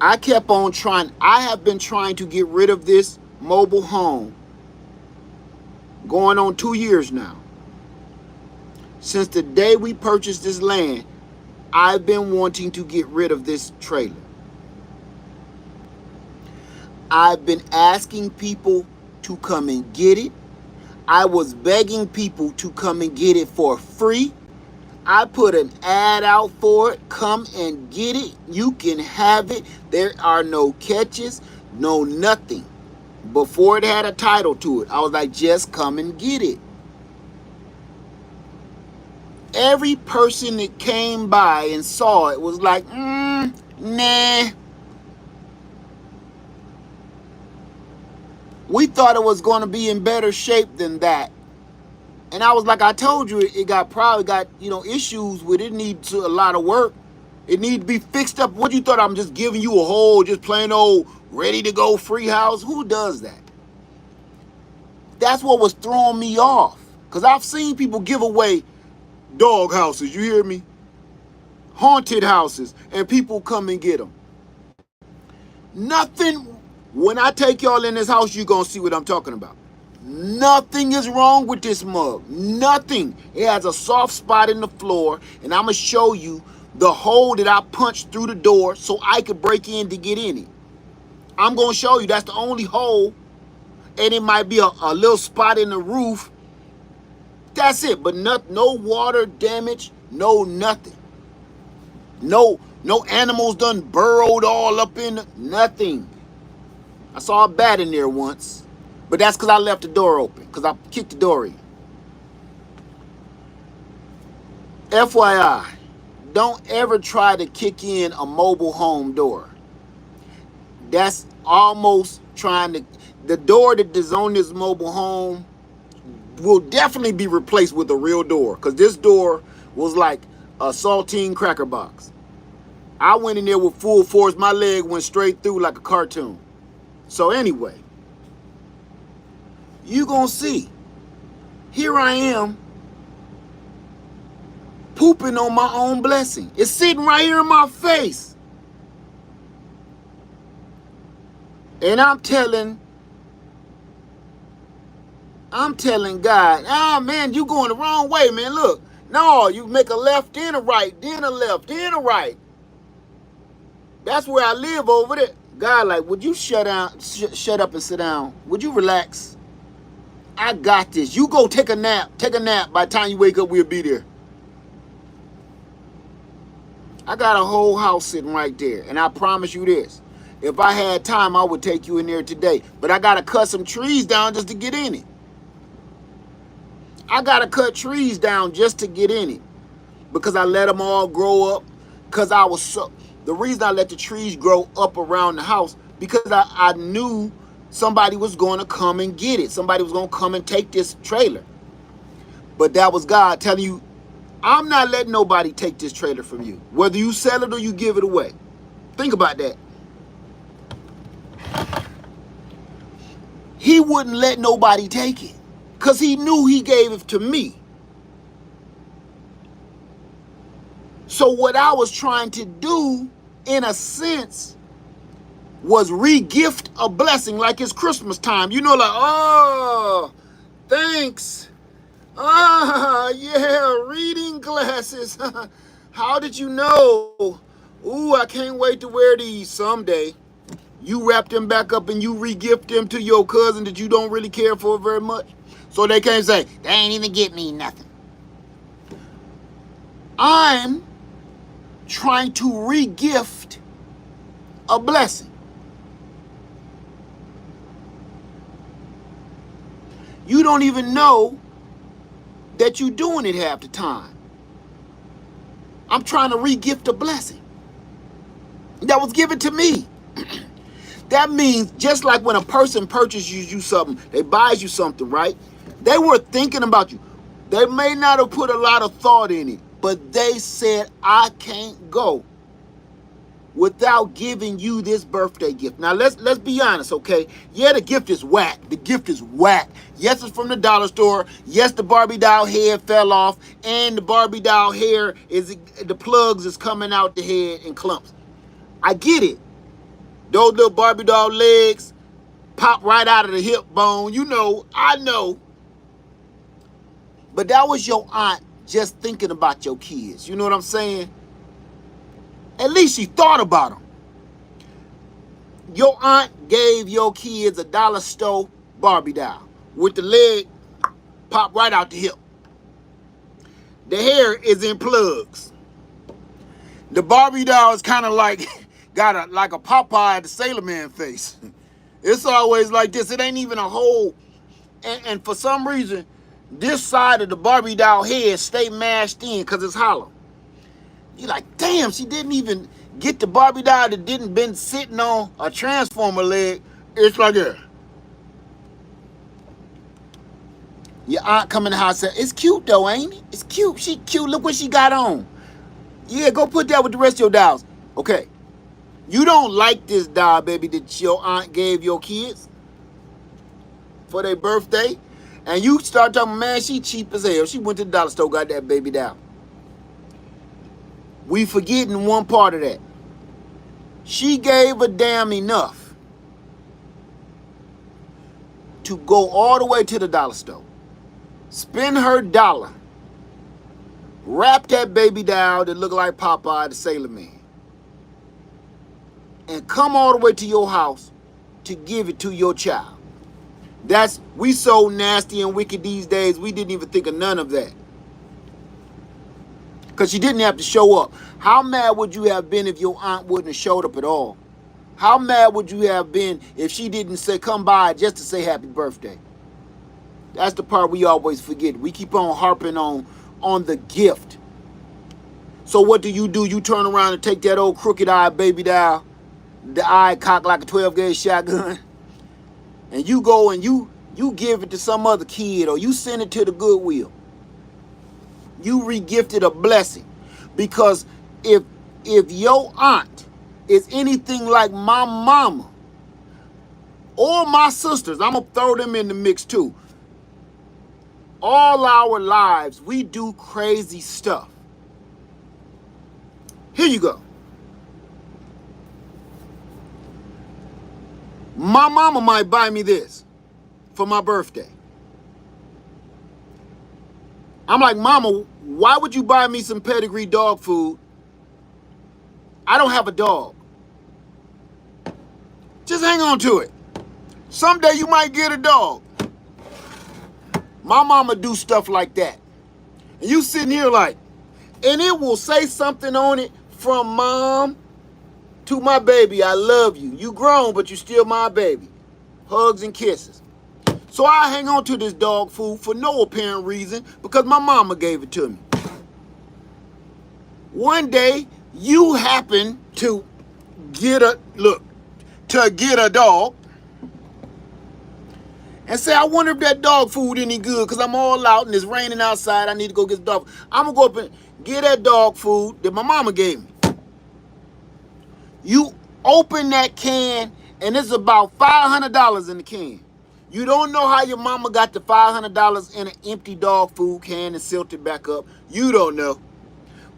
I kept on trying. I have been trying to get rid of this mobile home going on 2 years now. Since the day we purchased this land, I've been wanting to get rid of this trailer. I've been asking people to come and get it. I was begging people to come and get it for free. I put an ad out for it. Come and get it. You can have it. There are no catches, no nothing. Before it had a title to it, I was like, just come and get it. Every person that came by and saw it was like, nah. We thought it was going to be in better shape than that. And I was like, I told you, it probably got, issues with it. It needs a lot of work. It needs to be fixed up. What you thought I'm just giving you a whole, just plain old, ready to go free house? Who does that? That's what was throwing me off. Because I've seen people give away dog houses, you hear me? Haunted houses, and people come and get them. Nothing, when I take y'all in this house, you're going to see what I'm talking about. Nothing is wrong with this mug. Nothing. It has a soft spot in the floor, and I'm going to show you the hole that I punched through the door so I could break in to get in it. I'm going to show you that's the only hole, and it might be a little spot in the roof. That's it, but no water damage, no nothing. No animals done burrowed all up in nothing. I saw a bat in there once, but that's because I left the door open, because I kicked the door in. FYI, don't ever try to kick in a mobile home door. That's almost trying to, the door that is on this mobile home will definitely be replaced with a real door, because this door was like a saltine cracker box. I went in there with full force. My leg went straight through like a cartoon. So anyway, you gonna see. Here I am pooping on my own blessing. It's sitting right here in my face. And I'm telling God, man, you going the wrong way, man. Look, no, you make a left, then a right, then a left, then a right. That's where I live over there. God, like, would you shut up and sit down? Would you relax? I got this. You go take a nap. Take a nap. By the time you wake up, we'll be there. I got a whole house sitting right there. And I promise you this. If I had time, I would take you in there today. But I got to cut some trees down just to get in it. I got to cut trees down just to get in it. Because I let them all grow up. Because I was so... The reason I let the trees grow up around the house, because I knew somebody was going to come and get it. Somebody was going to come and take this trailer. But that was God telling you, I'm not letting nobody take this trailer from you. Whether you sell it or you give it away. Think about that. He wouldn't let nobody take it. Because he knew he gave it to me. So what I was trying to do, in a sense, was re-gift a blessing like it's Christmas time. You know, like, oh, thanks. Yeah, reading glasses. How did you know? Ooh, I can't wait to wear these someday. You wrap them back up and you re-gift them to your cousin that you don't really care for very much. So they can't say, they ain't even get me nothing. I'm trying to re-gift a blessing. You don't even know that you're doing it half the time. I'm trying to re-gift a blessing that was given to me. That means just like when a person purchases you something, they buys you something, right? They were thinking about you. They may not have put a lot of thought in it, but they said, I can't go without giving you this birthday gift. Now, let's be honest, okay? Yeah, the gift is whack. The gift is whack. Yes, it's from the dollar store. Yes, the Barbie doll head fell off, and the Barbie doll hair, the plugs is coming out the head in clumps. I get it. Those little Barbie doll legs pop right out of the hip bone. You know, I know. But that was your aunt just thinking about your kids. You know what I'm saying? At least she thought about them. Your aunt gave your kids a dollar store Barbie doll with the leg pop right out the hip. The hair is in plugs. The Barbie doll is kind of like got a Popeye the Sailor Man face. It's always like this. It ain't even a hole. And for some reason, this side of the Barbie doll head stay mashed in because it's hollow. You're like, damn, she didn't even get the Barbie doll that didn't been sitting on a transformer leg. It's like that. Your aunt come in the house and said, it's cute though, ain't it? It's cute. She cute. Look what she got on. Yeah, go put that with the rest of your dolls. Okay. You don't like this doll, baby, that your aunt gave your kids for their birthday. And you start talking, man, she cheap as hell. She went to the dollar store, got that baby doll. We forgetting one part of that. She gave a damn enough to go all the way to the dollar store, spend her dollar, wrap that baby doll that looked like Popeye the Sailor Man, and come all the way to your house to give it to your child. We so nasty and wicked these days, we didn't even think of none of that. Because she didn't have to show up. How mad would you have been if your aunt wouldn't have showed up at all? How mad would you have been if she didn't say come by just to say happy birthday? That's the part we always forget. We keep on harping on the gift. So what do? You turn around and take that old crooked eye baby doll, the eye cocked like a 12-gauge shotgun, and you go and you give it to some other kid, or you send it to the Goodwill. You re-gifted a blessing. Because if your aunt is anything like my mama or my sisters, I'm going to throw them in the mix too. All our lives, we do crazy stuff. Here you go. My mama might buy me this for my birthday. I'm like, Mama, why would you buy me some pedigree dog food? I don't have a dog. Just hang on to it. Someday you might get a dog. My mama do stuff like that. And you sitting here like, and it will say something on it from mom to my baby. I love you. You grown, but you still my baby. Hugs and kisses. So I hang on to this dog food for no apparent reason because my mama gave it to me. One day, you happen to get a dog and say, I wonder if that dog food any good because I'm all out and it's raining outside. I need to go get the dog food. I'm going to go up and get that dog food that my mama gave me. You open that can and it's about $500 in the can. You don't know how your mama got the $500 in an empty dog food can and sealed it back up. You don't know.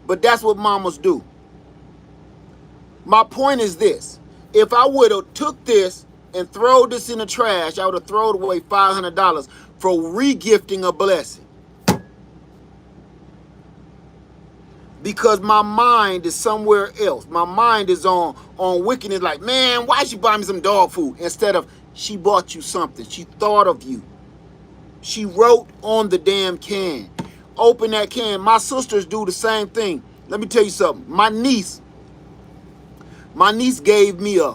But that's what mamas do. My point is this. If I would have took this and throw this in the trash, I would have thrown away $500 for re-gifting a blessing. Because my mind is somewhere else. My mind is on wickedness like, man, why she buy me some dog food? Instead of, she bought you something. She thought of you. She wrote on the damn can. Open that can. My sisters do the same thing. Let me tell you something. My niece gave me a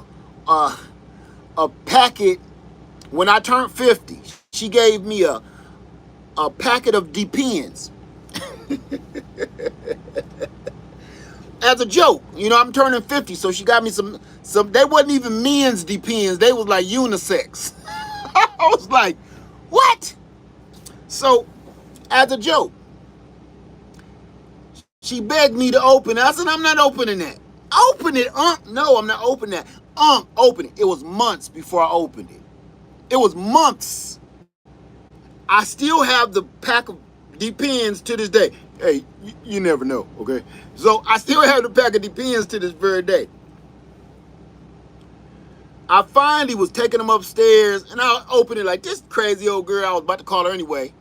packet when I turned 50. She gave me a packet of Depends. As a joke, you know, I'm turning 50, so she got me some. They wasn't even men's Depends. They was like unisex. I was like, what? So, as a joke, she begged me to open it. I said, I'm not opening that. Open it, no, I'm not opening that. Open it. It was months before I opened it. It was months. I still have the pack of Depends to this day. Hey, you never know, okay? So I still have the pack of Depends to this very day. I finally was taking them upstairs, and I opened it like this crazy old girl. I was about to call her anyway.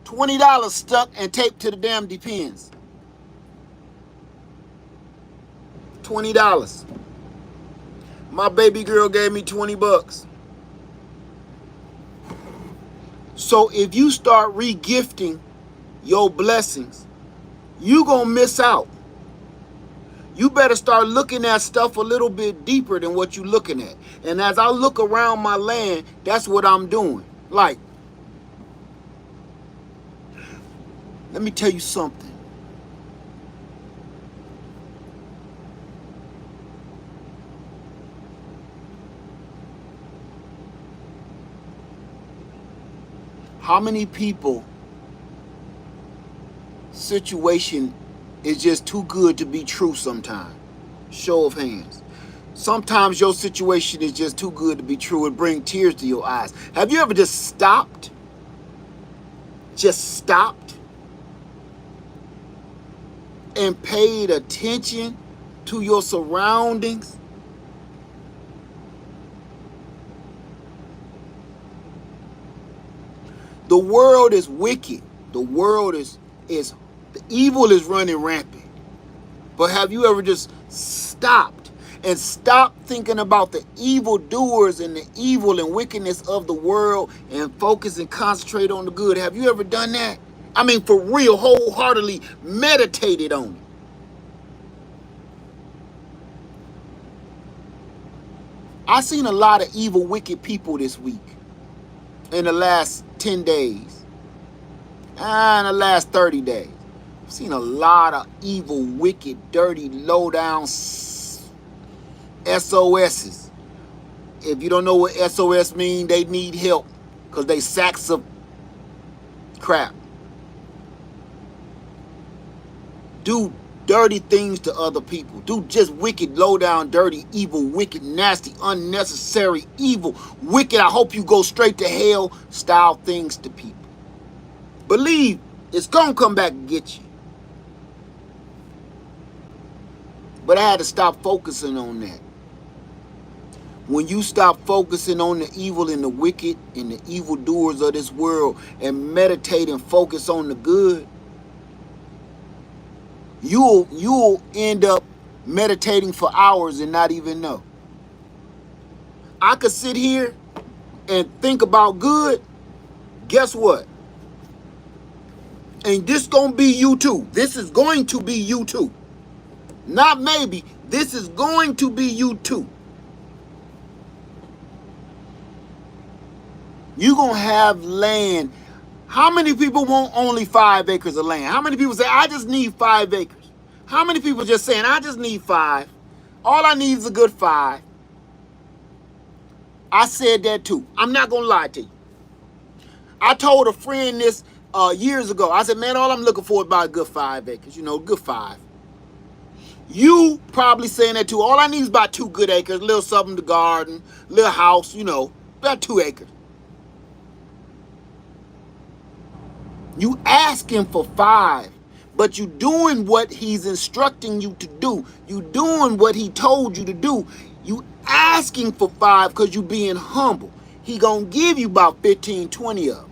$20 stuck and taped to the damn Depends. $20. My baby girl gave me 20 bucks. So if you start re-gifting your blessings, you gonna miss out. You better start looking at stuff a little bit deeper than what you're looking at. And as I look around my land, that's what I'm doing. Like, let me tell you something. How many people situation is just too good to be true sometimes? Show of hands. Sometimes your situation is just too good to be true and bring tears to your eyes. Have you ever just stopped? Just stopped and paid attention to your surroundings? The world is wicked. The world is the evil is running rampant. But have you ever just stopped and stop thinking about the evildoers and the evil and wickedness of the world and focus and concentrate on the good. Have you ever done that? I mean, for real, wholeheartedly meditated on it. I seen a lot of evil, wicked people this week in the last 10 days and the last 30 days. I've seen a lot of evil, wicked, dirty, low-down SOSs. If you don't know what SOS means, they need help because they sacks of crap. Do dirty things to other people. Do just wicked, low-down, dirty, evil, wicked, nasty, unnecessary, evil, wicked, I hope you go straight to hell style things to people. Believe it's going to come back and get you. But I had to stop focusing on that. When you stop focusing on the evil and the wicked and the evildoers of this world and meditate and focus on the good, you'll end up meditating for hours and not even know. I could sit here and think about good. Guess what? And this gonna be you too. This is going to be you too. Not maybe. This is going to be you too. You're gonna have land. How many people want only 5 acres of land? How many people say, I just need 5 acres? How many people just saying, I just need 5? All I need is a good 5. I said that too. I'm not going to lie to you. I told a friend this years ago. I said, man, all I'm looking for is about a good 5 acres. You know, good 5. You probably saying that too. All I need is about 2 good acres, a little something to garden, little house, you know, about 2 acres. You asking for 5, but you doing what he's instructing you to do. You doing what he told you to do. You asking for 5 because you being humble. He gonna give you about 15, 20 of them.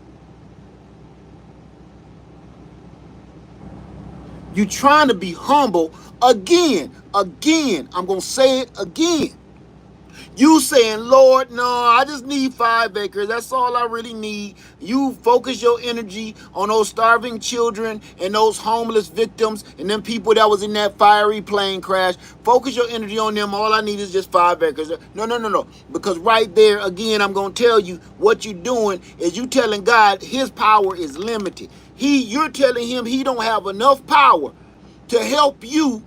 You trying to be humble again. I'm gonna say it again. You saying, Lord, no, I just need 5 acres. That's all I really need. You focus your energy on those starving children and those homeless victims and them people that was in that fiery plane crash. Focus your energy on them. All I need is just 5 acres. No. Because right there, again, I'm going to tell you what you're doing is you telling God his power is limited. You're telling him he don't have enough power to help you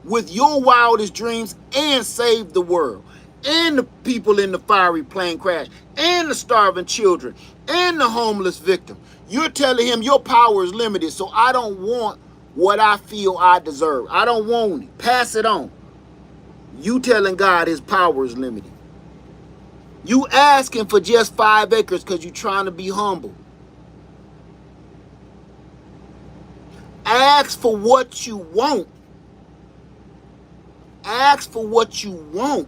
with your wildest dreams and save the world. And the people in the fiery plane crash, and the starving children, and the homeless victim. You're telling him your power is limited, so I don't want what I feel I deserve. I don't want it. Pass it on. You telling God his power is limited. You asking for just 5 acres because you're trying to be humble. Ask for what you want. Ask for what you want.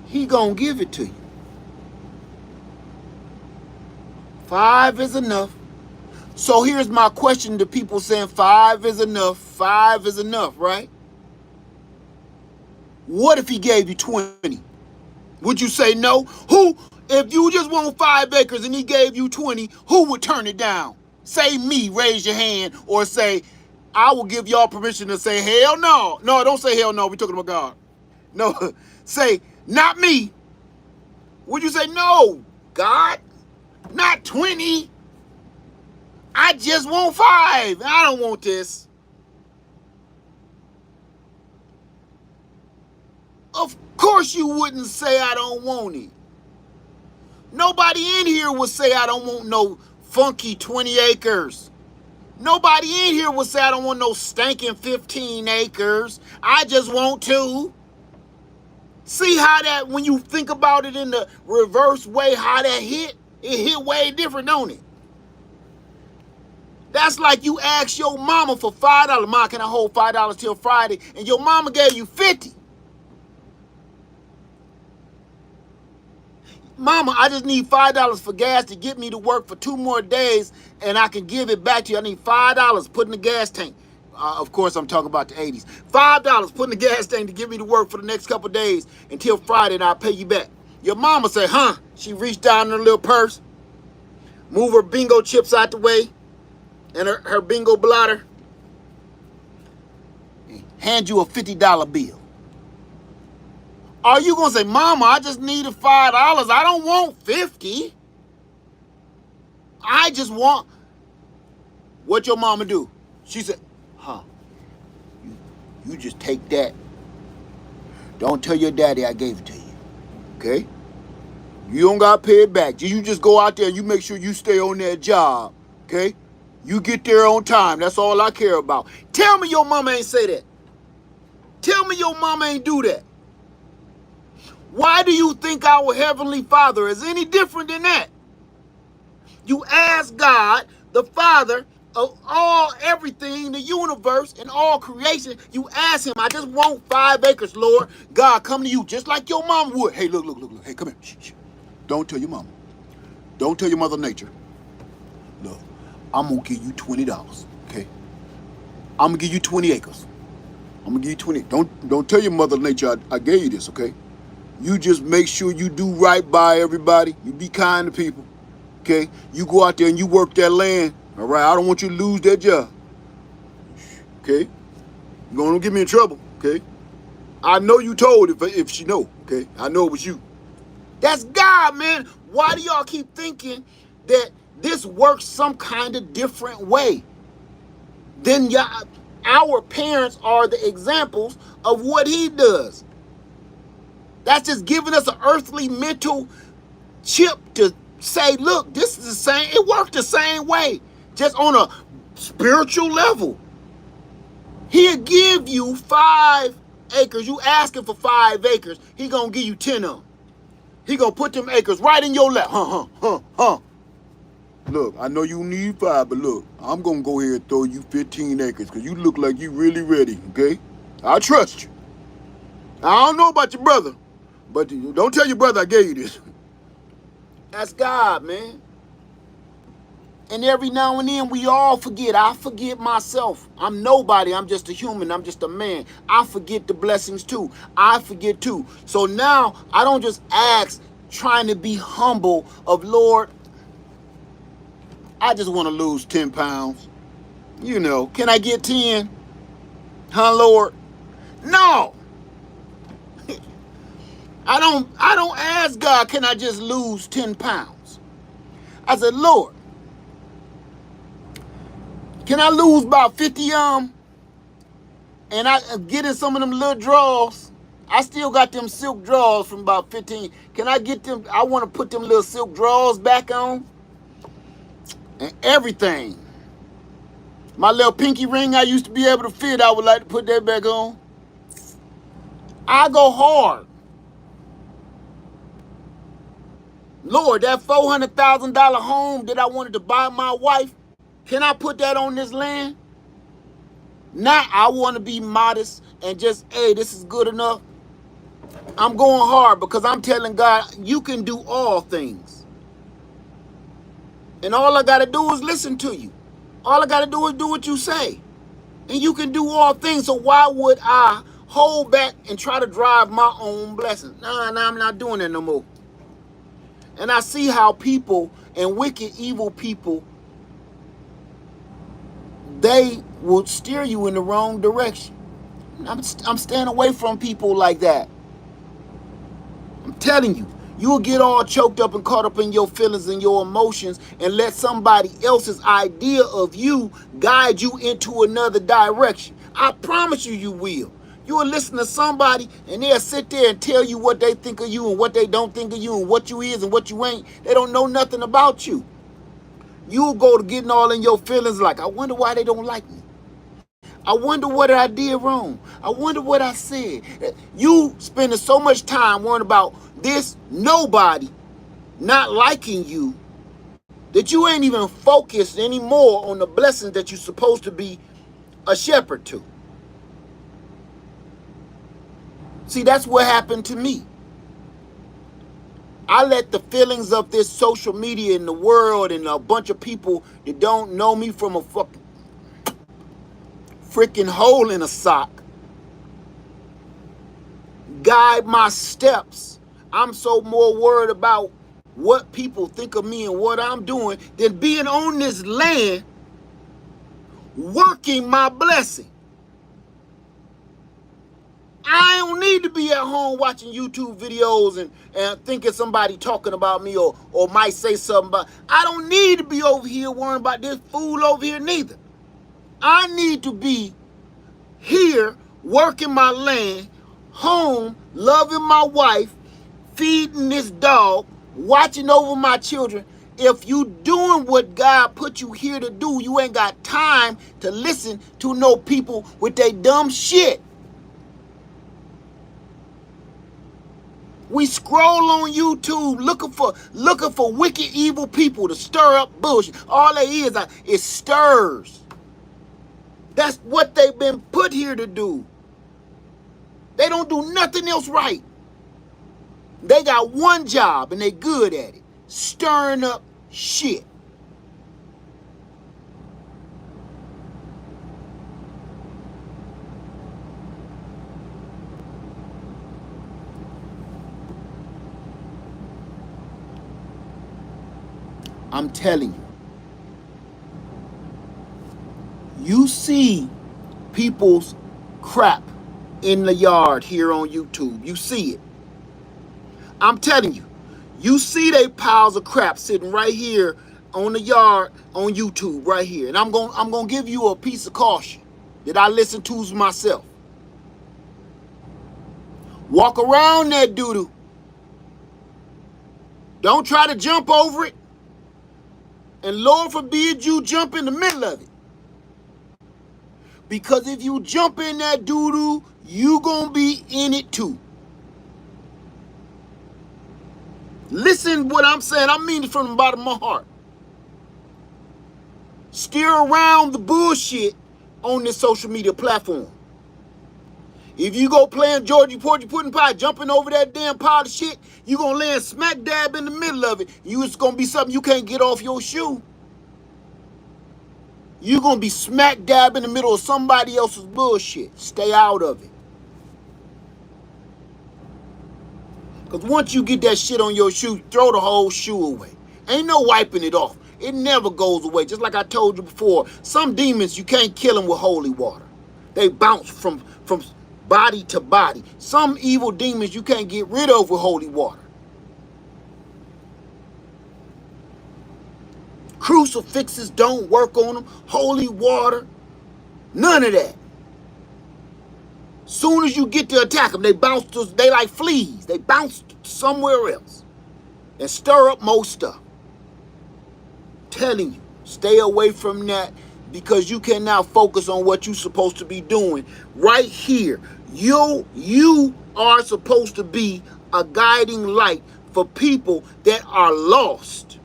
He gonna give it to you. 5 is enough. So here's my question to people saying 5 is enough. 5 is enough, right? What if he gave you 20? Would you say no? Who, if you just want 5 acres and he gave you 20, who would turn it down? Say me, raise your hand, or say, I will give y'all permission to say hell no. No, don't say hell no, we're talking about God. No, say, not me. Would you say, no, God, not 20. I just want 5. I don't want this. Of course you wouldn't say I don't want it. Nobody in here would say I don't want no funky 20 acres. Nobody in here would say I don't want no stinking 15 acres. I just want 2. See how that, when you think about it in the reverse way, how that hit? It hit way different, don't it? That's like you asked your mama for $5. Mom, can I hold $5 till Friday? And your mama gave you 50. Mama, I just need $5 for gas to get me to work for 2 more days, and I can give it back to you. I need $5 put in the gas tank. Of course, I'm talking about the 80s. $5, put in the gas tank to get me to work for the next couple of days until Friday, and I'll pay you back. Your mama say, huh? She reached down in her little purse, move her bingo chips out the way, and her bingo blotter, and hand you a $50 bill. Are you going to say, Mama, I just needed $5. I don't want 50. I just want... What your mama do? She said, huh, you just take that. Don't tell your daddy I gave it to you, okay? You don't got to pay it back. You just go out there and you make sure you stay on that job, okay? You get there on time. That's all I care about. Tell me your mama ain't say that. Tell me your mama ain't do that. Why do you think our Heavenly Father is any different than that? You ask God, the Father of all everything, the universe and all creation, you ask him, I just want 5 acres, Lord. God come to you just like your mom would. Hey, look. Hey, come here. Shh. Don't tell your mama. Don't tell your mother nature. Look, I'm going to give you $20, okay? I'm going to give you 20 acres. I'm going to give you 20. Don't tell your mother nature I gave you this, okay? You just make sure you do right by everybody. You be kind to people, okay? You go out there and you work that land. All right, I don't want you to lose that job. Okay? You're going to get me in trouble, okay? I know you told if she know, okay? I know it was you. That's God, man. Why do y'all keep thinking that this works some kind of different way? Then our parents are the examples of what he does. That's just giving us an earthly mental chip to say, look, this is the same. It worked the same way. Just on a spiritual level. He'll give you 5 acres. You asking for 5 acres. He gonna give you 10 of them. He gonna put them acres right in your lap. Huh. Look, I know you need 5, but look, I'm gonna go ahead and throw you 15 acres because you look like you really ready, okay? I trust you. I don't know about your brother, but don't tell your brother I gave you this. That's God, man. And every now and then we all forget. I forget myself. I'm nobody. I'm just a human. I'm just a man. I forget the blessings too. I forget too. So now I don't just ask trying to be humble of, Lord, I just want to lose 10 pounds. You know, can I get 10? Huh, Lord? No. I don't ask God, can I just lose 10 pounds? I said, Lord, can I lose about 50 and I get in some of them little drawers? I still got them silk drawers from about 15. Can I get them? I want to put them little silk drawers back on. And everything. My little pinky ring I used to be able to fit, I would like to put that back on. I go hard. Lord, that $400,000 home that I wanted to buy my wife, can I put that on this land? Now I want to be modest and just, hey, this is good enough. I'm going hard because I'm telling God, you can do all things. And all I got to do is listen to you. All I got to do is do what you say. And you can do all things. So why would I hold back and try to drive my own blessings? Nah, I'm not doing that no more. And I see how people and wicked, evil people, they will steer you in the wrong direction. I'm staying away from people like that. I'm telling you, you'll get all choked up and caught up in your feelings and your emotions and let somebody else's idea of you guide you into another direction. I promise you, you will. You will listen to somebody and they'll sit there and tell you what they think of you and what they don't think of you and what you is and what you ain't. They don't know nothing about you. You'll go to getting all in your feelings like, I wonder why they don't like me. I wonder what I did wrong. I wonder what I said. You spending so much time worrying about this nobody not liking you that you ain't even focused anymore on the blessings that you're supposed to be a shepherd to. See, that's what happened to me. I let the feelings of this social media in the world and a bunch of people that don't know me from a freaking hole in a sock. Guide my steps. I'm so more worried about what people think of me and what I'm doing than being on this land working my blessing. I don't need to be at home watching YouTube videos and thinking somebody talking about me or might say something about. I don't need to be over here worrying about this fool over here neither. I need to be here working my land, home, loving my wife, feeding this dog, watching over my children. If you doing what God put you here to do, you ain't got time to listen to no people with their dumb shit. We scroll on YouTube looking for wicked, evil people to stir up bullshit. All they is stirs. That's what they've been put here to do. They don't do nothing else right. They got one job and they good at it. Stirring up shit. I'm telling you. You see people's crap in the yard here on YouTube. You see it. I'm telling you. You see they piles of crap sitting right here on the yard on YouTube right here. And I'm gonna give you a piece of caution that I listen to myself. Walk around that doo-doo. Don't try to jump over it. And Lord forbid you jump in the middle of it. Because if you jump in that doo-doo, you gonna be in it too. Listen what I'm saying. I mean it from the bottom of my heart. Steer around the bullshit on this social media platform. If you go playing Georgie Porgy Pudding Pie, jumping over that damn pile of shit, you gonna land smack dab in the middle of it. It's gonna be something you can't get off your shoe. You're gonna be smack dab in the middle of somebody else's bullshit. Stay out of it. Because once you get that shit on your shoe, throw the whole shoe away. Ain't no wiping it off. It never goes away. Just like I told you before, some demons, you can't kill them with holy water. They bounce from body to body. Some evil demons you can't get rid of with holy water. Crucifixes don't work on them. Holy water, none of that. Soon as you get to attack them, they bounce. They like fleas. They bounce somewhere else and stir up more stuff. Telling you, stay away from that because you can now focus on what you're supposed to be doing right here. You are supposed to be a guiding light for people that are lost.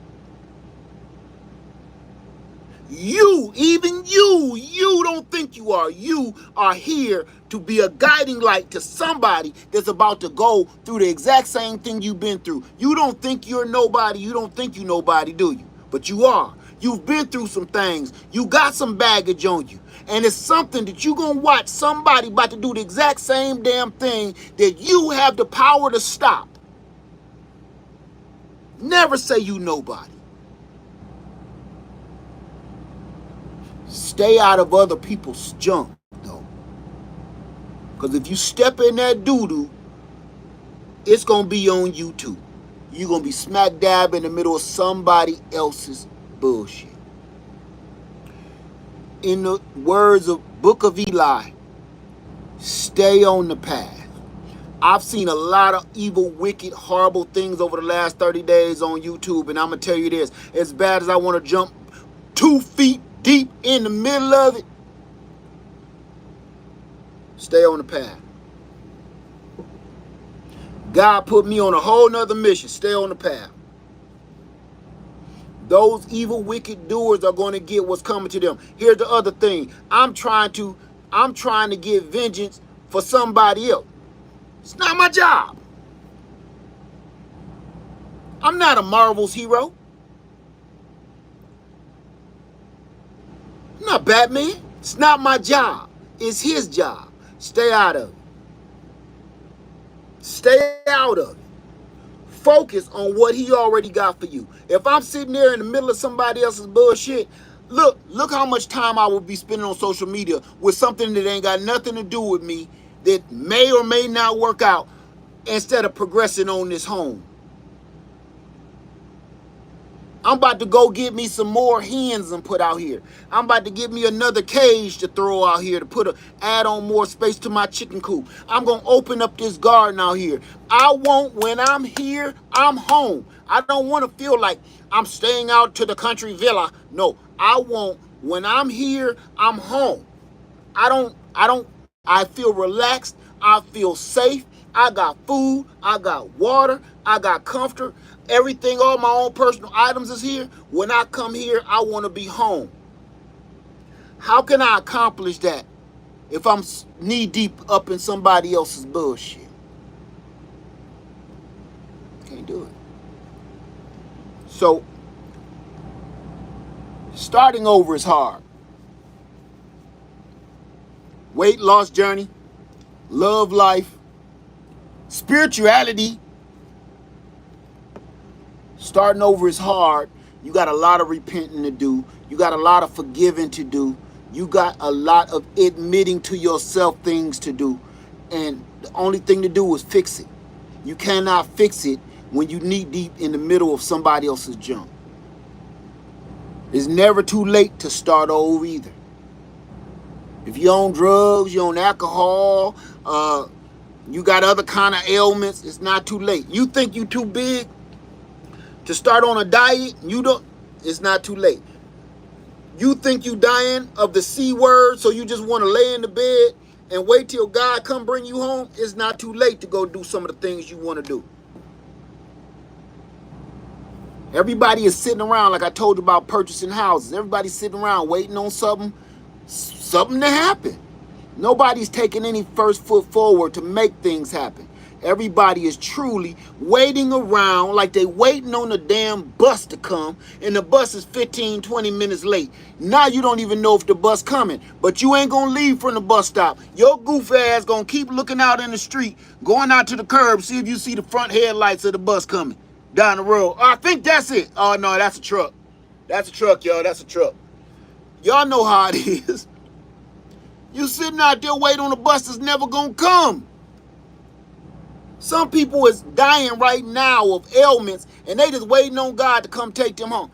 Even you don't think you are. You are here to be a guiding light to somebody that's about to go through the exact same thing you've been through. You don't think you're nobody. You don't think you nobody, do you? But you are. You've been through some things. You got some baggage on you. And it's something that you're going to watch somebody about to do the exact same damn thing that you have the power to stop. Never say you nobody. Stay out of other people's junk, though. Because if you step in that doo-doo, it's going to be on you, too. You're going to be smack dab in the middle of somebody else's bullshit. In the words of Book of Eli, stay on the path. I've seen a lot of evil, wicked, horrible things over the last 30 days on YouTube, and I'm going to tell you this. As bad as I want to jump 2 feet deep in the middle of it, stay on the path. God put me on a whole nother mission. Stay on the path. Those evil, wicked doers are going to get what's coming to them. Here's the other thing. I'm trying to get vengeance for somebody else. It's not my job. I'm not a Marvel's hero. I'm not Batman. It's not my job. It's his job. Stay out of it. Stay out of it. Focus on what he already got for you. If I'm sitting there in the middle of somebody else's bullshit, look how much time I would be spending on social media with something that ain't got nothing to do with me, that may or may not work out, instead of progressing on this home. I'm about to go get me some more hens and put out here. I'm about to get me another cage to throw out here to add on more space to my chicken coop. I'm going to open up this garden out here. I want, when I'm here, I'm home. I don't want to feel like I'm staying out to the country villa. No, I want, when I'm here, I'm home. I feel relaxed. I feel safe. I got food. I got water. I got comfort. Everything, all my own personal items is here. When I come here, I want to be home. How can I accomplish that if I'm knee deep up in somebody else's bullshit? Can't do it. So, starting over is hard. Weight loss journey, love life, spirituality. Starting over is hard. You got a lot of repenting to do. You got a lot of forgiving to do. You got a lot of admitting to yourself things to do. And the only thing to do is fix it. You cannot fix it when you knee deep in the middle of somebody else's junk. It's never too late to start over either. If you're on drugs, you're on alcohol, you got other kind of ailments, it's not too late. You think you too big to start on a diet, it's not too late. You think you dying of the C word, so you just want to lay in the bed and wait till God come bring you home, it's not too late to go do some of the things you want to do. Everybody is sitting around, like I told you about purchasing houses. Everybody's sitting around waiting on something to happen. Nobody's taking any first foot forward to make things happen. Everybody is truly waiting around like they waiting on the damn bus to come, and the bus is 15, 20 minutes late. Now you don't even know if the bus coming, but you ain't gonna leave from the bus stop. Your goof ass gonna keep looking out in the street, going out to the curb, see if you see the front headlights of the bus coming down the road. Oh, I think that's it. Oh no, that's a truck. That's a truck, y'all. That's a truck. Y'all know how it is. You sitting out there waiting on the bus that's never gonna come. Some people is dying right now of ailments, and they just waiting on God to come take them home.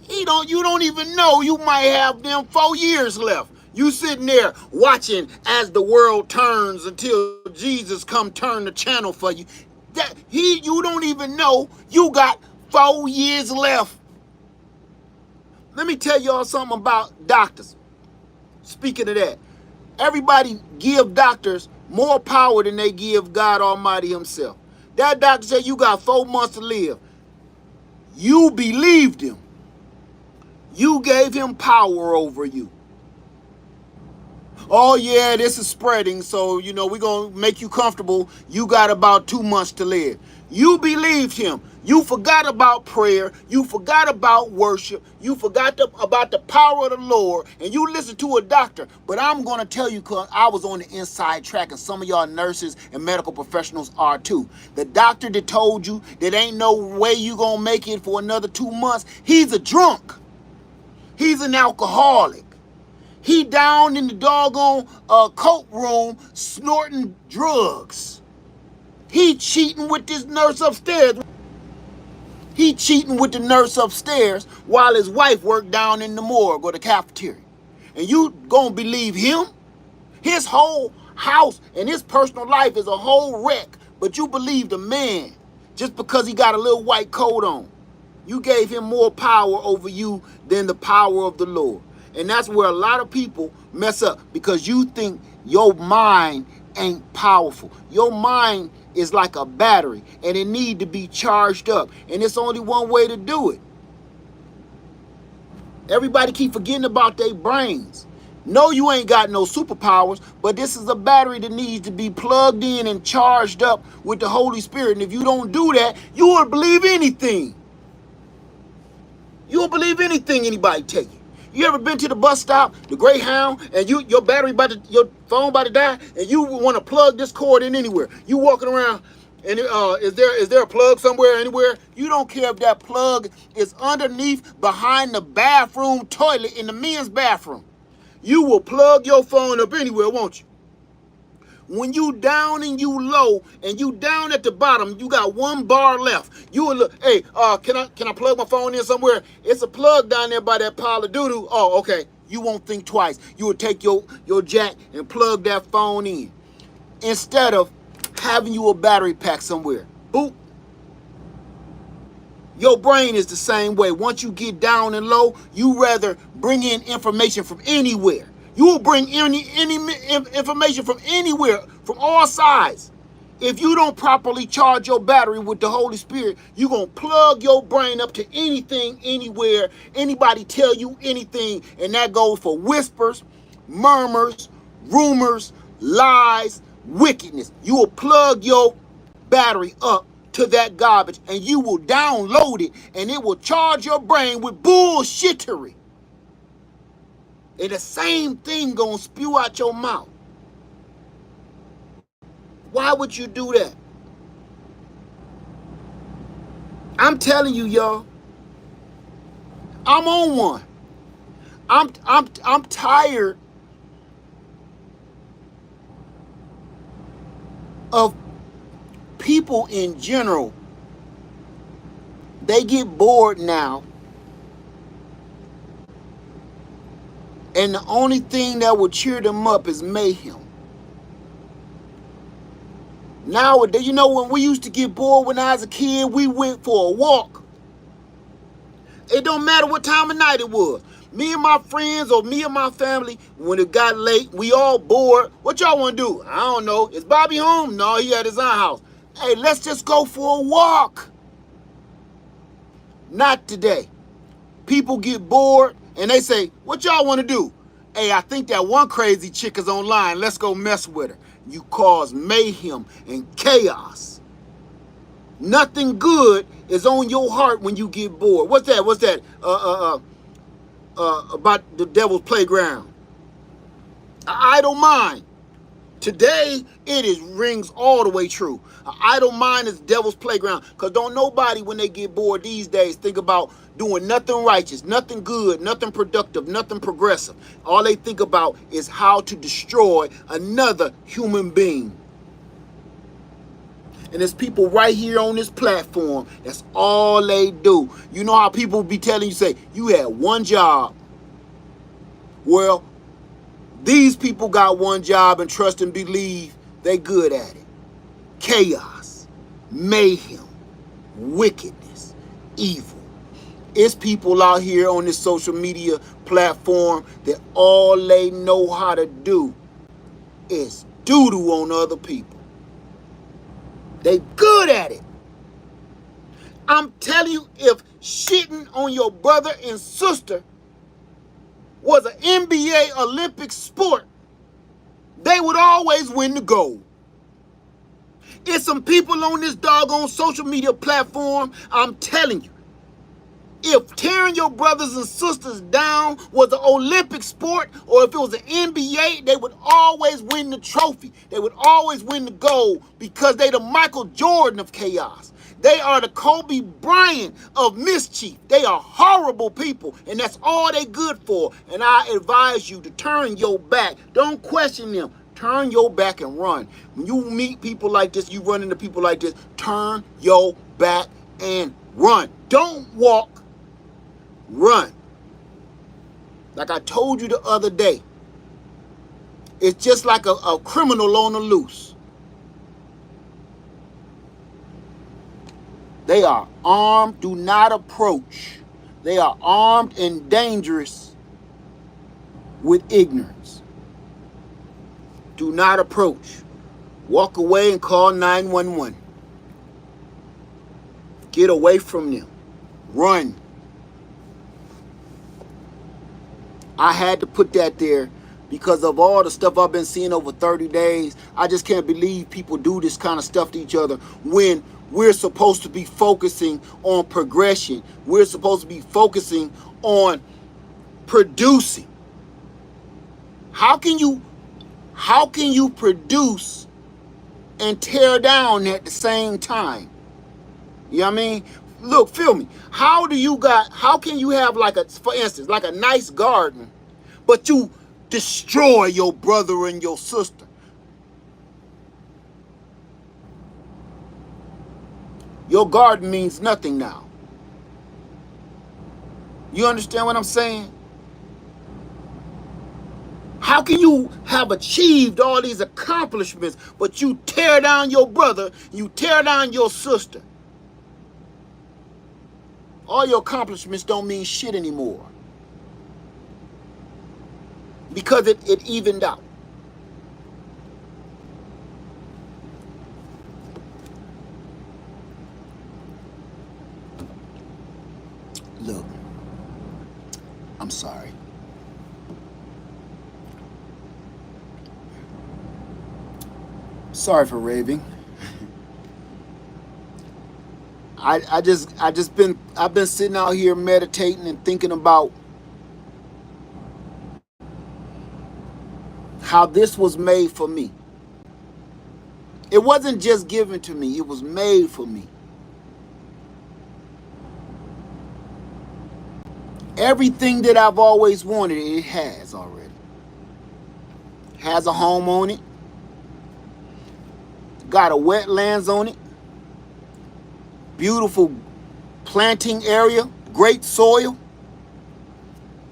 You don't even know you might have them 4 years left. You sitting there watching as the world turns until Jesus come turn the channel for you. You don't even know you got 4 years left. Let me tell y'all something about doctors. Speaking of that, everybody give doctors more power than they give God Almighty himself. That doctor said you got 4 months to live. You believed him. You gave him power over you. Oh yeah, this is spreading, so we're going to make you comfortable. You got about 2 months to live. You believed him. You forgot about prayer. You forgot about worship. You forgot about the power of the Lord, and you listened to a doctor. But I'm going to tell you, because I was on the inside track, and some of y'all nurses and medical professionals are too. The doctor that told you that ain't no way you going to make it for another 2 months, he's a drunk. He's an alcoholic. He down in the doggone coat room snorting drugs. He cheating with this nurse upstairs. He cheating with the nurse upstairs while his wife worked down in the morgue or the cafeteria. And you gonna believe him? His whole house and his personal life is a whole wreck, but you believe the man just because he got a little white coat on. You gave him more power over you than the power of the Lord. And that's where a lot of people mess up, because you think your mind ain't powerful. Your mind is like a battery, and it need to be charged up. And it's only one way to do it. Everybody keep forgetting about their brains. No, you ain't got no superpowers, but this is a battery that needs to be plugged in and charged up with the Holy Spirit. And if you don't do that, you will believe anything. You'll believe anything anybody tell you. You ever been to the bus stop, the Greyhound, and your your phone about to die, and you want to plug this cord in anywhere? You walking around, and is there a plug somewhere, anywhere? You don't care if that plug is underneath, behind the bathroom toilet in the men's bathroom. You will plug your phone up anywhere, won't you? When you down and you low and you down at the bottom, you got one bar left. You will look, hey, can I plug my phone in somewhere? It's a plug down there by that pile of doo-doo. Oh, okay. You won't think twice. You will take your jack and plug that phone in. Instead of having you a battery pack somewhere. Boop. Your brain is the same way. Once you get down and low, you rather bring in information from anywhere. You will bring any information from anywhere, from all sides. If you don't properly charge your battery with the Holy Spirit, you're going to plug your brain up to anything, anywhere, anybody tell you anything. And that goes for whispers, murmurs, rumors, lies, wickedness. You will plug your battery up to that garbage and you will download it and it will charge your brain with bullshittery. And the same thing gonna spew out your mouth. Why would you do that? I'm telling you, y'all. I'm on one. I'm tired of people in general. They get bored now. And the only thing that will cheer them up is mayhem. Nowadays, you know, when we used to get bored when I was a kid, we went for a walk. It don't matter what time of night it was. Me and my friends or me and my family, when it got late, we all bored. What y'all want to do? I don't know. Is Bobby home? No, he at his aunt's house. Hey, let's just go for a walk. Not today. People get bored and they say, what y'all want to do? Hey, I think that one crazy chick is online. Let's go mess with her. You cause mayhem and chaos. Nothing good is on your heart when you get bored. What's that? What's that? About the devil's playground. An idle mind. Today, it rings all the way true. An idle mind is devil's playground. Because don't nobody, when they get bored these days, think about doing nothing righteous, nothing good, nothing productive, nothing progressive. All they think about is how to destroy another human being. And there's people right here on this platform, that's all they do. You know how people be telling you, say, you had one job. Well, these people got one job and trust and believe they good at it. Chaos, mayhem, wickedness, evil. It's people out here on this social media platform that all they know how to do is doo-doo on other people. They good at it. I'm telling you, if shitting on your brother and sister was an NBA Olympic sport, they would always win the gold. It's some people on this doggone social media platform, I'm telling you, if tearing your brothers and sisters down was an Olympic sport, or if it was an NBA, they would always win the trophy. They would always win the gold because they the Michael Jordan of chaos. They are the Kobe Bryant of mischief. They are horrible people, and that's all they good for. And I advise you to turn your back. Don't question them. Turn your back and run. When you meet people like this, you run into people like this, turn your back and run. Don't walk. Run. Like I told you the other day, it's just like a criminal on the loose. They are armed, do not approach. They are armed and dangerous with ignorance. Do not approach. Walk away and call 911. Get away from them. Run. I had to put that there because of all the stuff I've been seeing over 30 days. I just can't believe people do this kind of stuff to each other when we're supposed to be focusing on progression. We're supposed to be focusing on producing. How can you produce and tear down at the same time? You know what I mean? Look, feel me. How can you have, like, for instance, like a nice garden, but you destroy your brother and your sister? Your garden means nothing now. You understand what I'm saying? How can you have achieved all these accomplishments, but you tear down your brother, you tear down your sister? All your accomplishments don't mean shit anymore. Because it evened out. Look, I'm sorry. Sorry for raving. I've been sitting out here meditating and thinking about how this was made for me. It wasn't just given to me, it was made for me. Everything that I've always wanted, it has already. Has a home on it. Got a wetlands on it. Beautiful planting area. Great soil.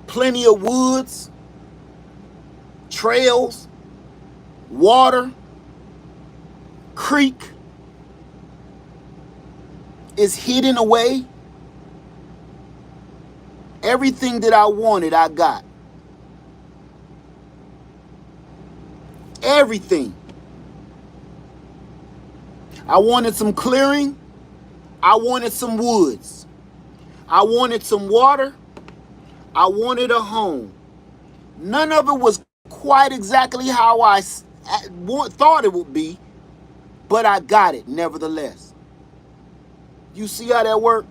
Plenty of woods. Trails. Water. Creek. Is hidden away. Everything that I wanted, I got. Everything. I wanted some clearing. I wanted some woods. I wanted some water. I wanted a home. None of it was quite exactly how I thought it would be, but I got it nevertheless. You see how that worked?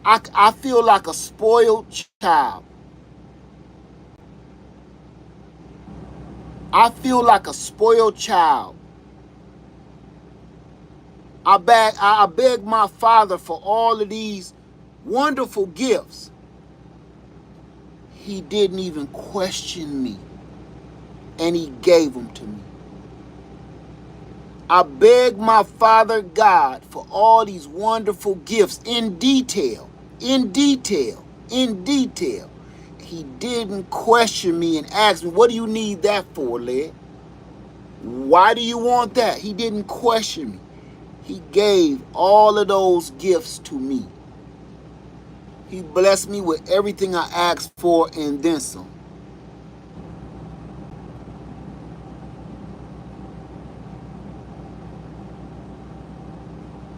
I feel like a spoiled child. I feel like a spoiled child. I beg my Father for all of these wonderful gifts. He didn't even question me, and he gave them to me. I beg my Father God for all these wonderful gifts in detail. In detail. He didn't question me and ask me, what do you need that for, Led? Why do you want that? He didn't question me. He gave all of those gifts to me. He blessed me with everything I asked for and then some.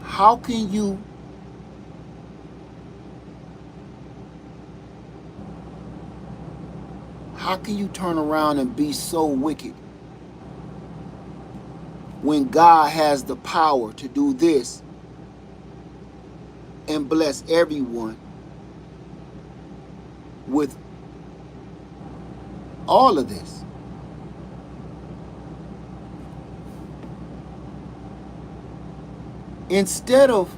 How can you turn around and be so wicked when God has the power to do this and bless everyone with all of this? Instead of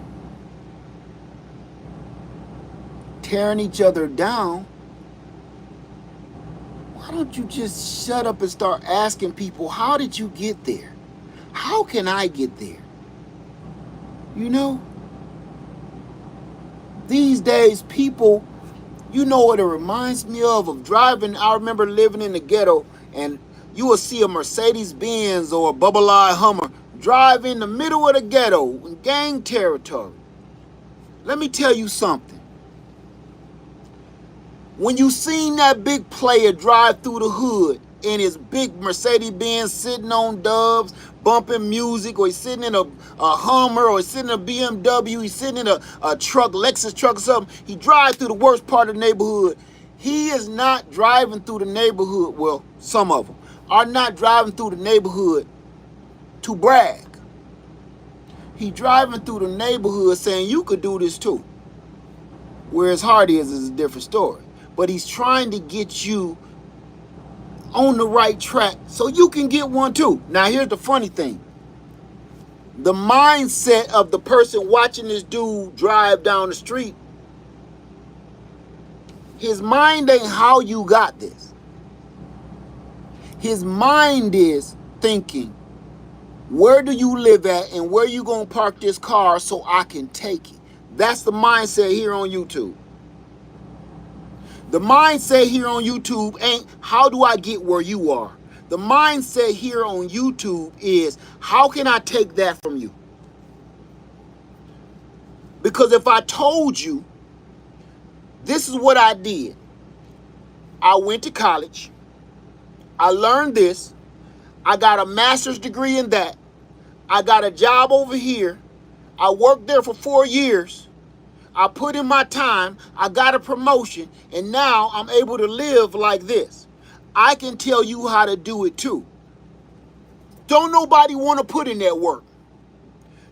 tearing each other down, why don't you just shut up and start asking people, how did you get there? How can I get there? You know? These days, people, you know what it reminds me of driving. I remember living in the ghetto, and you will see a Mercedes-Benz or a Bubble Eye Hummer drive in the middle of the ghetto in gang territory. Let me tell you something. When you seen that big player drive through the hood in his big Mercedes-Benz sitting on dubs, bumping music, or he's sitting in a Hummer, or he's sitting in a BMW, he's sitting in a truck, Lexus truck or something, he drives through the worst part of the neighborhood. He is not driving through the neighborhood, well, some of them are not driving through the neighborhood to brag. He driving through the neighborhood saying, you could do this too. Where his heart is a different story. but he's trying to get you on the right track so you can get one too. Now, here's the funny thing. The mindset of the person watching this dude drive down the street, his mind ain't how you got this. His mind is thinking, where do you live at and where you gonna park this car so I can take it? That's the mindset here on YouTube. The mindset here on YouTube ain't how do I get where you are. The mindset here on YouTube is how can I take that from you? Because if I told you, this is what I did. I went to college. I learned this. I got a master's degree in that. I got a job over here. I worked there for 4 years. I put in my time. I got a promotion. And now I'm able to live like this. I can tell you how to do it too. Don't nobody want to put in that work.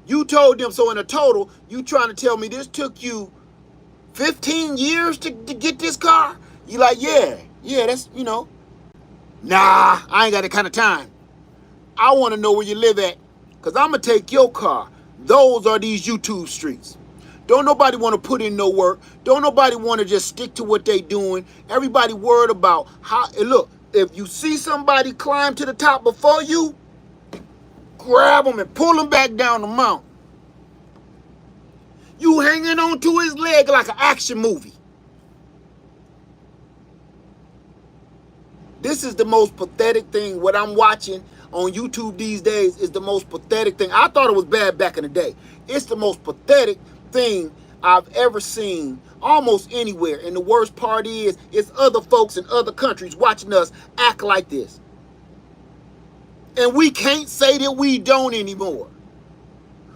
You told them, so in a total, you trying to tell me this took you 15 years to get this car? You like, yeah, that's, nah, I ain't got that kind of time. I want to know where you live at, because I'm going to take your car. Those are these YouTube streets. Don't nobody want to put in no work. Don't nobody want to just stick to what they doing. Everybody worried about how, and look, if you see somebody climb to the top before you, grab them and pull them back down the mountain. You hanging on to his leg like an action movie. This is the most pathetic thing. What I'm watching on YouTube these days is the most pathetic thing. I thought it was bad back in the day. It's the most pathetic thing I've ever seen almost anywhere. And the worst part is, it's other folks in other countries watching us act like this. And we can't say that we don't anymore.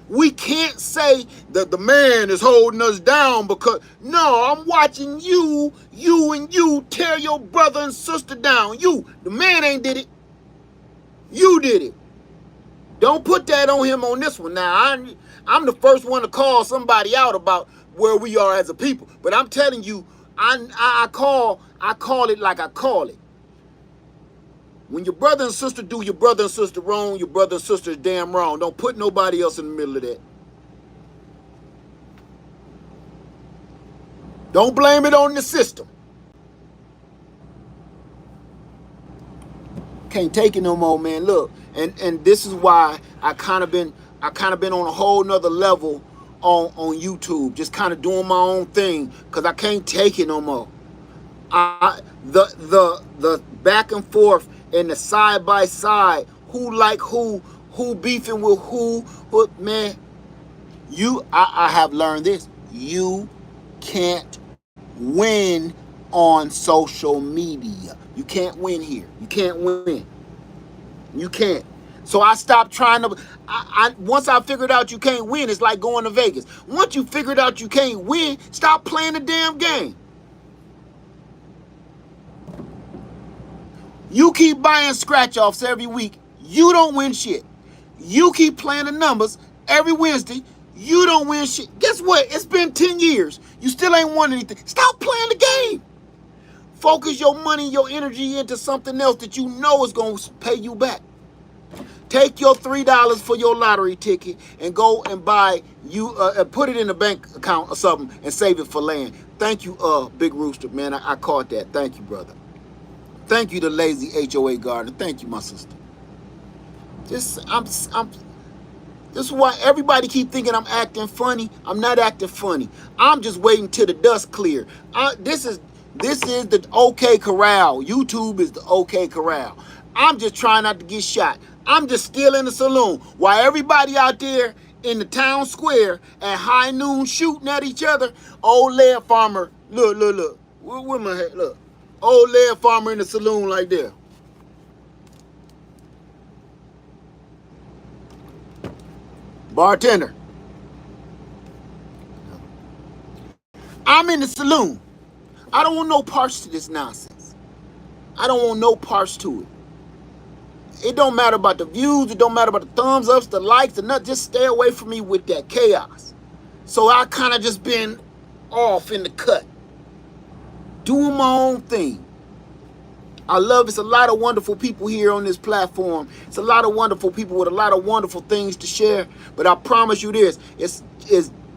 We can't say that the man is holding us down because, no, I'm watching you tear your brother and sister down. The man ain't did it. You did it. Don't put that on him on this one. Now, I'm the first one to call somebody out about where we are as a people. But I'm telling you, I call it like I call it. When your brother and sister do your brother and sister wrong, your brother and sister is damn wrong. Don't put nobody else in the middle of that. Don't blame it on the system. Can't take it no more, man. Look, and this is why I kind of been on a whole nother level on YouTube, just kind of doing my own thing, because I can't take it no more. The back and forth and the side by side, who like who beefing with who, man. I have learned this. You can't win on social media. You can't win here. You can't win. You can't. So I stopped trying to. Once I figured out you can't win, it's like going to Vegas. Once you figured out you can't win, stop playing the damn game. You keep buying scratch-offs every week, you don't win shit. You keep playing the numbers every Wednesday, you don't win shit. Guess what? It's been 10 years. You still ain't won anything. Stop playing the game. Focus your money, your energy into something else that you know is going to pay you back. Take your $3 for your lottery ticket and go and buy put it in a bank account or something and save it for land. Thank you, Big Rooster, man. I caught that. Thank you, brother. Thank you, the lazy HOA gardener. Thank you, my sister. This is why everybody keep thinking I'm acting funny. I'm not acting funny. I'm just waiting till the dust clear. This is the OK Corral. YouTube is the OK Corral. I'm just trying not to get shot. I'm just still in the saloon while everybody out there in the town square at high noon shooting at each other. Old lead farmer, look. Where my head? Look. Old lead farmer in the saloon like there. Bartender. I'm in the saloon. I don't want no parts to this nonsense. I don't want no parts to it. It don't matter about the views. It don't matter about the thumbs ups, the likes, the nothing. Just stay away from me with that chaos. So I kind of just been off in the cut. doing my own thing. I love it's a lot of wonderful people here on this platform. It's a lot of wonderful people with a lot of wonderful things to share. But I promise you this, it's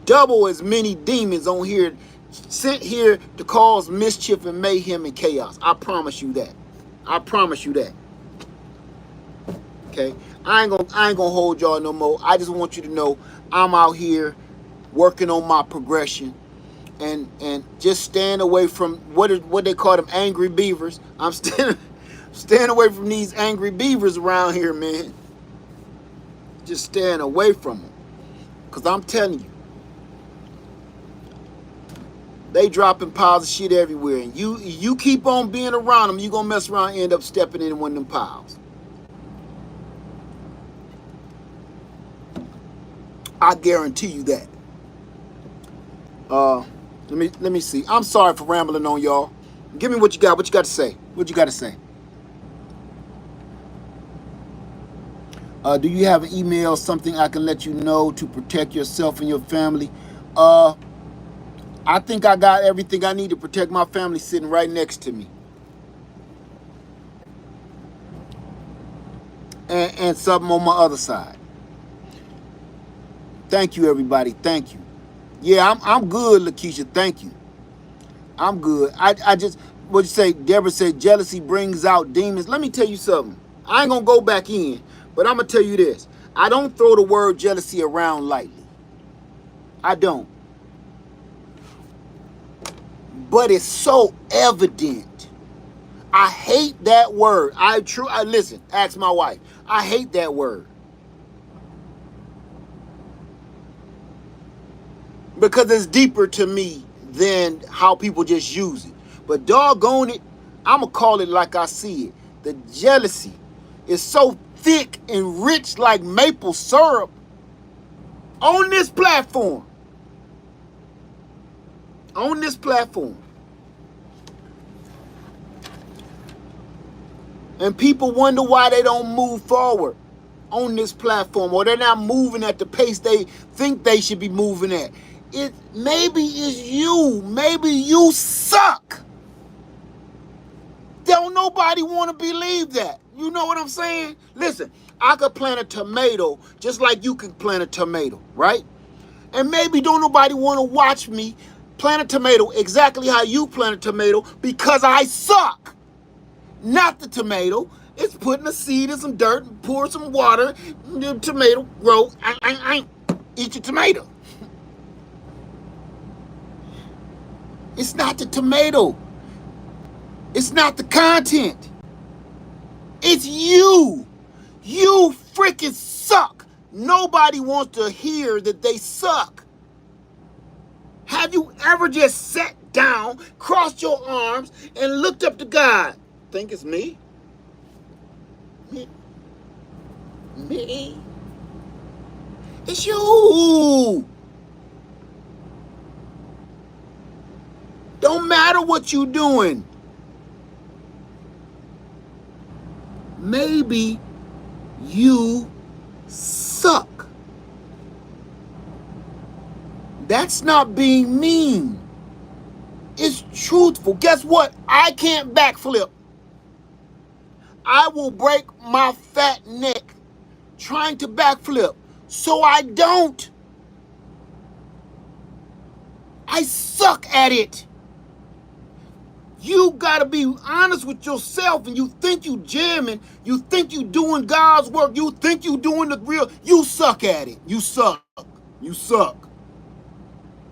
double as many demons on here sent here to cause mischief and mayhem and chaos. I promise you that. I promise you that. Okay? I ain't gonna hold y'all no more. I just want you to know I'm out here working on my progression. And just staying away from what they call them angry beavers. I'm staying away from these angry beavers around here, man. Just staying away from them. Because I'm telling you, they dropping piles of shit everywhere. And you keep on being around them, you're going to mess around and end up stepping in one of them piles. I guarantee you that. Let me see. I'm sorry for rambling on y'all. Give me what you got. What you got to say? What you got to say? Do you have an email, something I can let you know to protect yourself and your family? I think I got everything I need to protect my family sitting right next to me. And something on my other side. Thank you, everybody. Thank you. Yeah, I'm good, Lakeisha. Thank you. I'm good. I just, what you say, Deborah said, jealousy brings out demons. Let me tell you something. I ain't going to go back in, but I'm going to tell you this. I don't throw the word jealousy around lightly. I don't. But it's so evident. I hate that word. I listen, ask my wife. I hate that word. Because it's deeper to me than how people just use it. But doggone it, I'm going to call it like I see it. The jealousy is so thick and rich like maple syrup on this platform. On this platform. And people wonder why they don't move forward on this platform, or they're not moving at the pace they think they should be moving at. It maybe it's you. Maybe you suck. Don't nobody want to believe that. You know what I'm saying? Listen, I could plant a tomato just like you can plant a tomato, right? And maybe don't nobody want to watch me plant a tomato exactly how you plant a tomato because I suck. Not the tomato. It's putting a seed in some dirt and pour some water. The tomato grow. Eat your tomato. It's not the tomato. It's not the content. It's you. You freaking suck. Nobody wants to hear that they suck. Have you ever just sat down, crossed your arms, and looked up to God? Think it's me? Me? It's you. Don't matter what you're doing. Maybe you suck. That's not being mean. It's truthful. Guess what? I can't backflip. I will break my fat neck trying to backflip. So I don't. I suck at it. You gotta be honest with yourself, and you think you jamming, you think you doing God's work, you think you doing the real, you suck at it. You suck. You suck.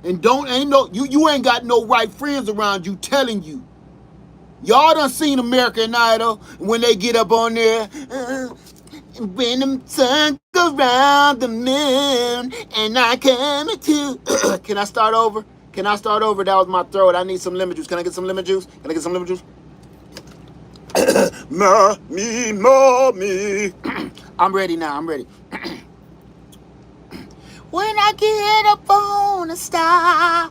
And you ain't got no right friends around you telling you. Y'all done seen American Idol when they get up on there. When them sun goes around the moon and I come to. Can I start over? Can I start over? That was my throat. I need some lemon juice. Can I get some lemon juice? Can I get some lemon juice? Me. I'm ready now. I'm ready. When I get up on a star.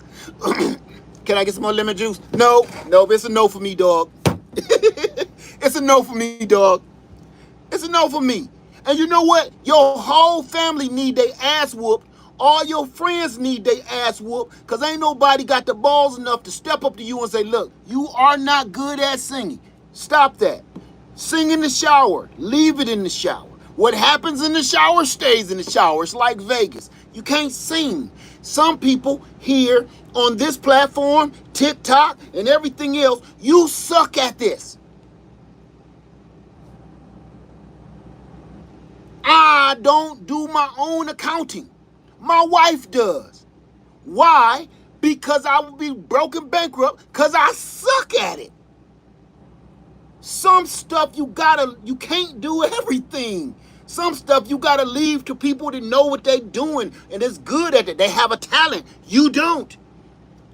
Can I get some more lemon juice? No, it's a no for me, dog. It's a no for me, dog. It's a no for me. And you know what? Your whole family need their ass whooped All your friends need their ass whooped because ain't nobody got the balls enough to step up to you and say, look, you are not good at singing. Stop that. Sing in the shower. Leave it in the shower. What happens in the shower stays in the shower. It's like Vegas. You can't sing. Some people here on this platform, TikTok, and everything else, you suck at this. I don't do my own accounting. My wife does. Why? Because I would be broken bankrupt because I suck at it. Some stuff you can't do everything. Some stuff you gotta leave to people that know what they're doing and is good at it. They have a talent. You don't.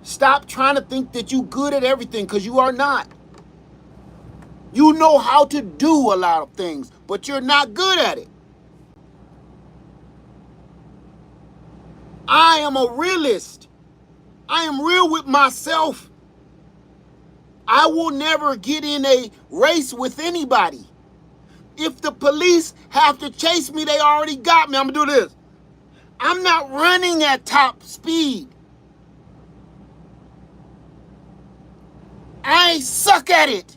Stop trying to think that you're good at everything because you are not. You know how to do a lot of things, but you're not good at it. I am a realist. I am real with myself. I will never get in a race with anybody. If the police have to chase me, they already got me. I'm going to do this. I'm not running at top speed. I suck at it.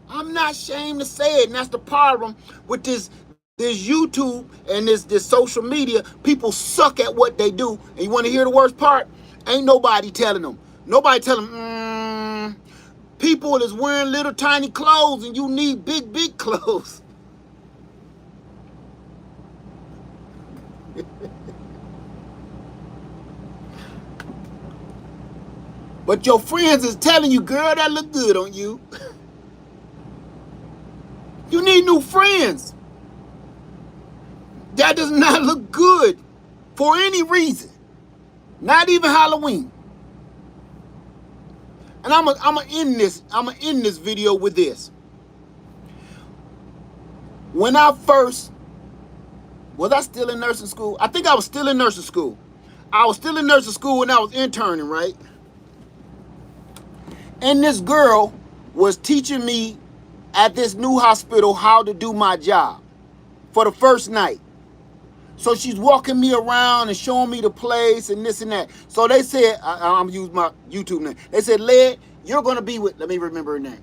I'm not ashamed to say it, and that's the problem with this YouTube and this social media. People suck at what they do, and you want to hear the worst part? Ain't nobody telling them. Nobody telling them, people is wearing little tiny clothes, and you need big clothes. But your friends is telling you, girl, that look good on you. You need new friends. That does not look good for any reason. Not even Halloween. And I'm gonna end this video with this. When I first was I still in nursing school? I think I was still in nursing school. I was still in nursing school when I was interning, right? And this girl was teaching me at this new hospital how to do my job for the first night. So she's walking me around and showing me the place and this and that. So they said, I'm gonna use my YouTube name. They said, Led, you're gonna be with, let me remember her name.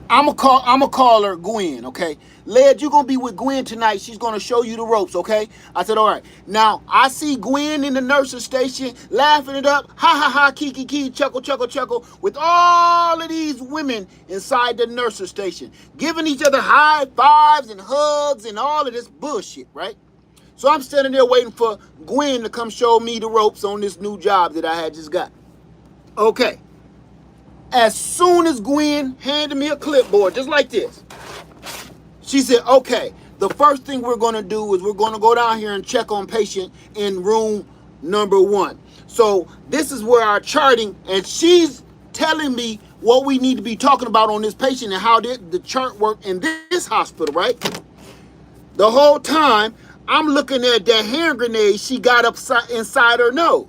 I'm gonna call her Gwen, okay? Led, you're gonna be with Gwen tonight. She's gonna show you the ropes, okay? I said, all right. Now I see Gwen in the nursing station laughing it up, ha ha ha, kiki, chuckle, with all of these women inside the nursing station, giving each other high fives and hugs and all of this bullshit, right? So I'm standing there waiting for Gwen to come show me the ropes on this new job that I had just got. Okay. As soon as Gwen handed me a clipboard, just like this, she said, okay, the first thing we're going to do is we're going to go down here and check on patient in room number 1. So this is where our charting, and she's telling me what we need to be talking about on this patient and how the chart work in this hospital, right? The whole time, I'm looking at that hand grenade she got inside her nose.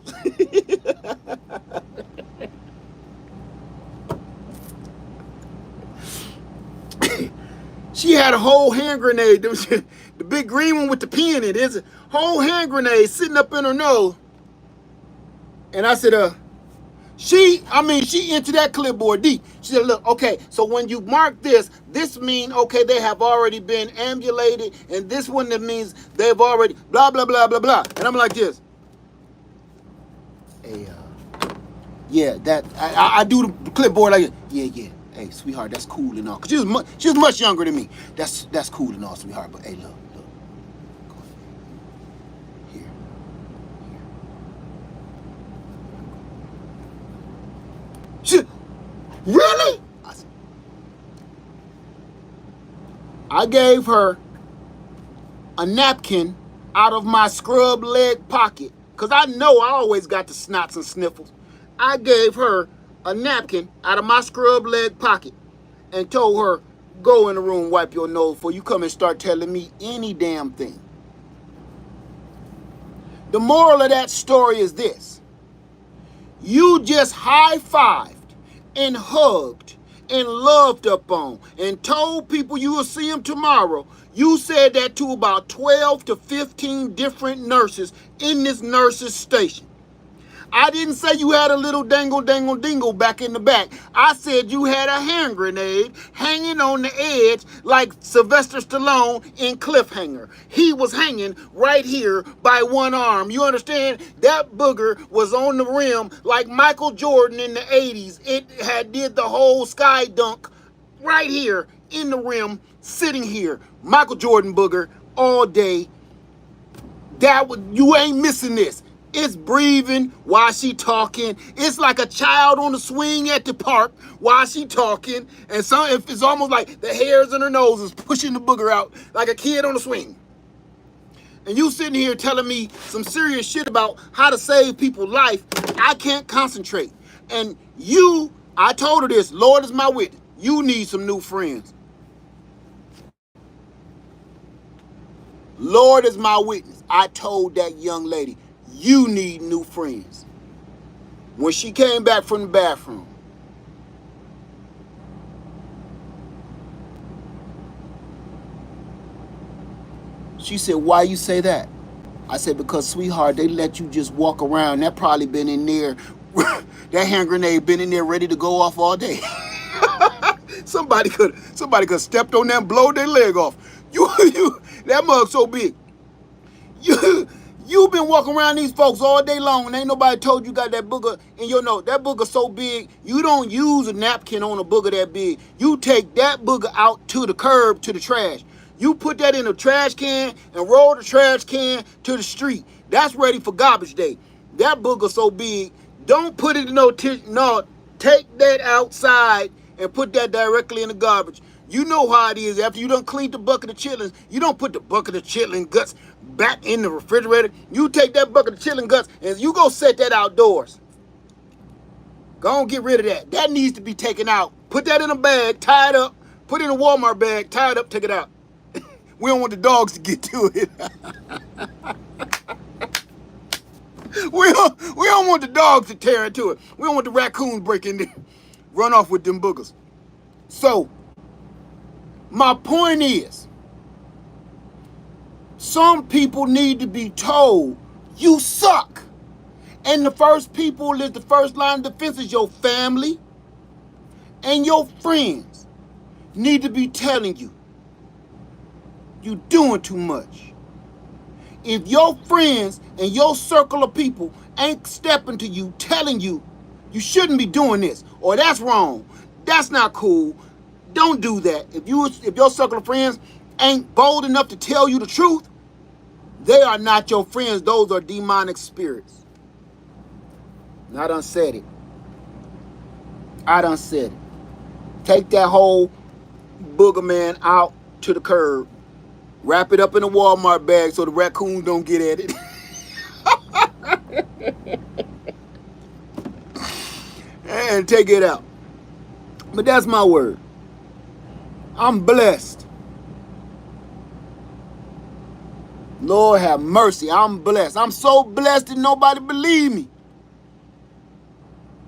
She had a whole hand grenade. The big green one with the pin in it. There's a whole hand grenade sitting up in her nose. And I said, she entered that clipboard deep. She said, look, okay, so when you mark this means, okay, they have already been ambulated. And this one, that means they've already blah, blah, blah, blah, blah. And I'm like this. Hey, yeah, that, I do the clipboard like, yeah. Hey, sweetheart, that's cool and all. Cause she was much younger than me. That's cool and all, sweetheart. But hey, look. Go here. She, really? I gave her a napkin out of my scrub leg pocket. Cause I know I always got the snots and sniffles. I gave her a napkin out of my scrub leg pocket and told her, go in the room, wipe your nose before you come and start telling me any damn thing. The moral of that story is this. You just high-fived and hugged and loved up on and told people you will see him tomorrow. You said that to about 12 to 15 different nurses in this nurses station. I didn't say you had a little dingle back in the back. I said you had a hand grenade hanging on the edge like Sylvester Stallone in Cliffhanger. He was hanging right here by one arm. You understand? That booger was on the rim like Michael Jordan in the 80s. It had did the whole sky dunk right here in the rim, sitting here. Michael Jordan booger all day. You ain't missing this. It's breathing while she talking. It's like a child on the swing at the park while she talking. And it's almost like the hairs in her nose is pushing the booger out like a kid on the swing. And you sitting here telling me some serious shit about how to save people's life. I can't concentrate. And I told her this, Lord is my witness. You need some new friends. Lord is my witness. I told that young lady, you need new friends. When she came back from the bathroom, she said, why you say that? I said, because, sweetheart, they let you just walk around. That probably been in there, that hand grenade been in there ready to go off all day. Somebody could stepped on that and blow their leg off. That mug so big. You've been walking around these folks all day long and ain't nobody told you got that booger in your nose. That booger so big, you don't use a napkin on a booger that big. You take that booger out to the curb, to the trash. You put that in a trash can and roll the trash can to the street. That's ready for garbage day. That booger so big, don't put it in no, take that outside and put that directly in the garbage. You know how it is. After you done cleaned the bucket of chitlins, you don't put the bucket of chitlin guts back in the refrigerator. You take that bucket of chitlin guts and you go set that outdoors. Go on, get rid of that. That needs to be taken out. Put that in a bag, tie it up. Put it in a Walmart bag, tie it up, take it out. We don't want the dogs to get to it. We don't want the dogs to tear into it. We don't want the raccoons break in there, run off with them boogers. So, my point is, some people need to be told, you suck. And the first line of defense is your family and your friends need to be telling you, you doing too much. If your friends and your circle of people ain't stepping to you, telling you, you shouldn't be doing this, or that's wrong, that's not cool, don't do that. If your circle of friends ain't bold enough to tell you the truth, they are not your friends. Those are demonic spirits. And I done said it. Take that whole booger man out to the curb. Wrap it up in a Walmart bag so the raccoon don't get at it. And take it out. But that's my word. I'm blessed. Lord have mercy. I'm blessed. I'm so blessed that nobody believe me.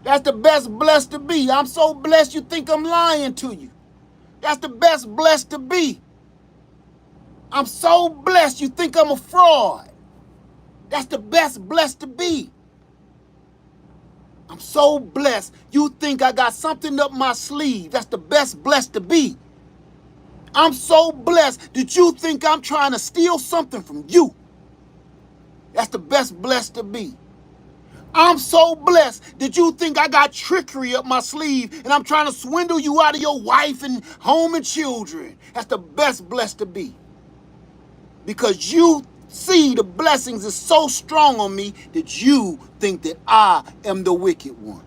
That's the best blessed to be. I'm so blessed you think I'm lying to you. That's the best blessed to be. I'm so blessed you think I'm a fraud. That's the best blessed to be. I'm so blessed you think I got something up my sleeve. That's the best blessed to be. I'm so blessed that you think I'm trying to steal something from you. That's the best blessed to be. I'm so blessed that you think I got trickery up my sleeve and I'm trying to swindle you out of your wife and home and children. That's the best blessed to be. Because you see the blessings is so strong on me that you think that I am the wicked one.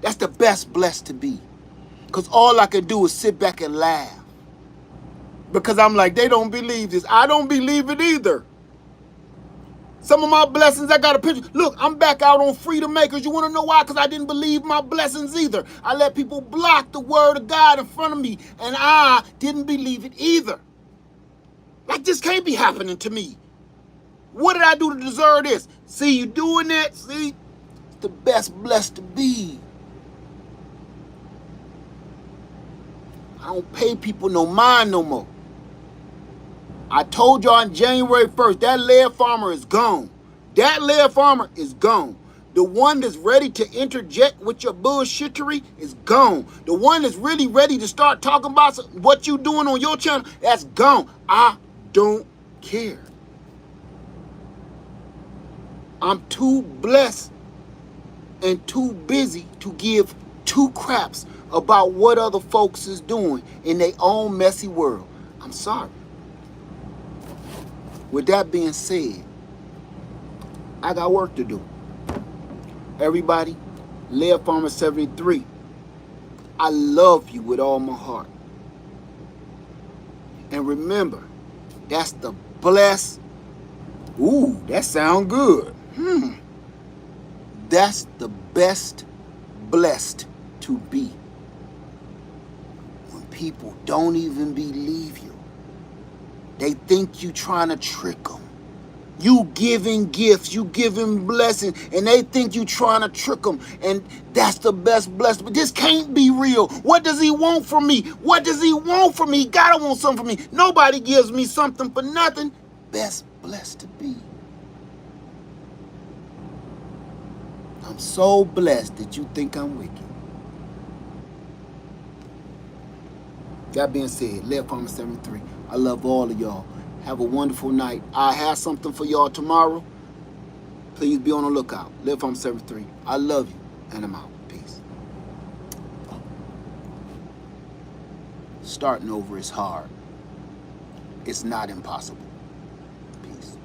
That's the best blessed to be. Because all I can do is sit back and laugh. Because I'm like, they don't believe this. I don't believe it either. Some of my blessings, I got a picture. Look, I'm back out on Freedom Makers. You want to know why? Because I didn't believe my blessings either. I let people block the word of God in front of me, and I didn't believe it either. Like, this can't be happening to me. What did I do to deserve this? See, you doing that? See? It's the best blessed to be. I don't pay people no mind no more. I told y'all on January 1st, that Laird farmer is gone. That Laird farmer is gone. The one that's ready to interject with your bullshittery is gone. The one that's really ready to start talking about what you doing on your channel, that's gone. I don't care. I'm too blessed and too busy to give two craps about what other folks is doing in their own messy world. I'm sorry. With that being said, I got work to do. Everybody, Laird Farmer 73, I love you with all my heart. And remember, that's the blessed. Ooh, that sound good. That's the best blessed to be. When people don't even believe you. They think you trying to trick them. You giving gifts, you giving blessings, and they think you trying to trick them. And that's the best blessed. But this can't be real. What does he want from me? What does he want from me? He gotta want something from me. Nobody gives me something for nothing. Best blessed to be. I'm so blessed that you think I'm wicked. That being said, Laird Farmer 73, I love all of y'all. Have a wonderful night. I have something for y'all tomorrow. Please be on the lookout. Laird Farmer 73, I love you, and I'm out. Peace. Starting over is hard. It's not impossible. Peace.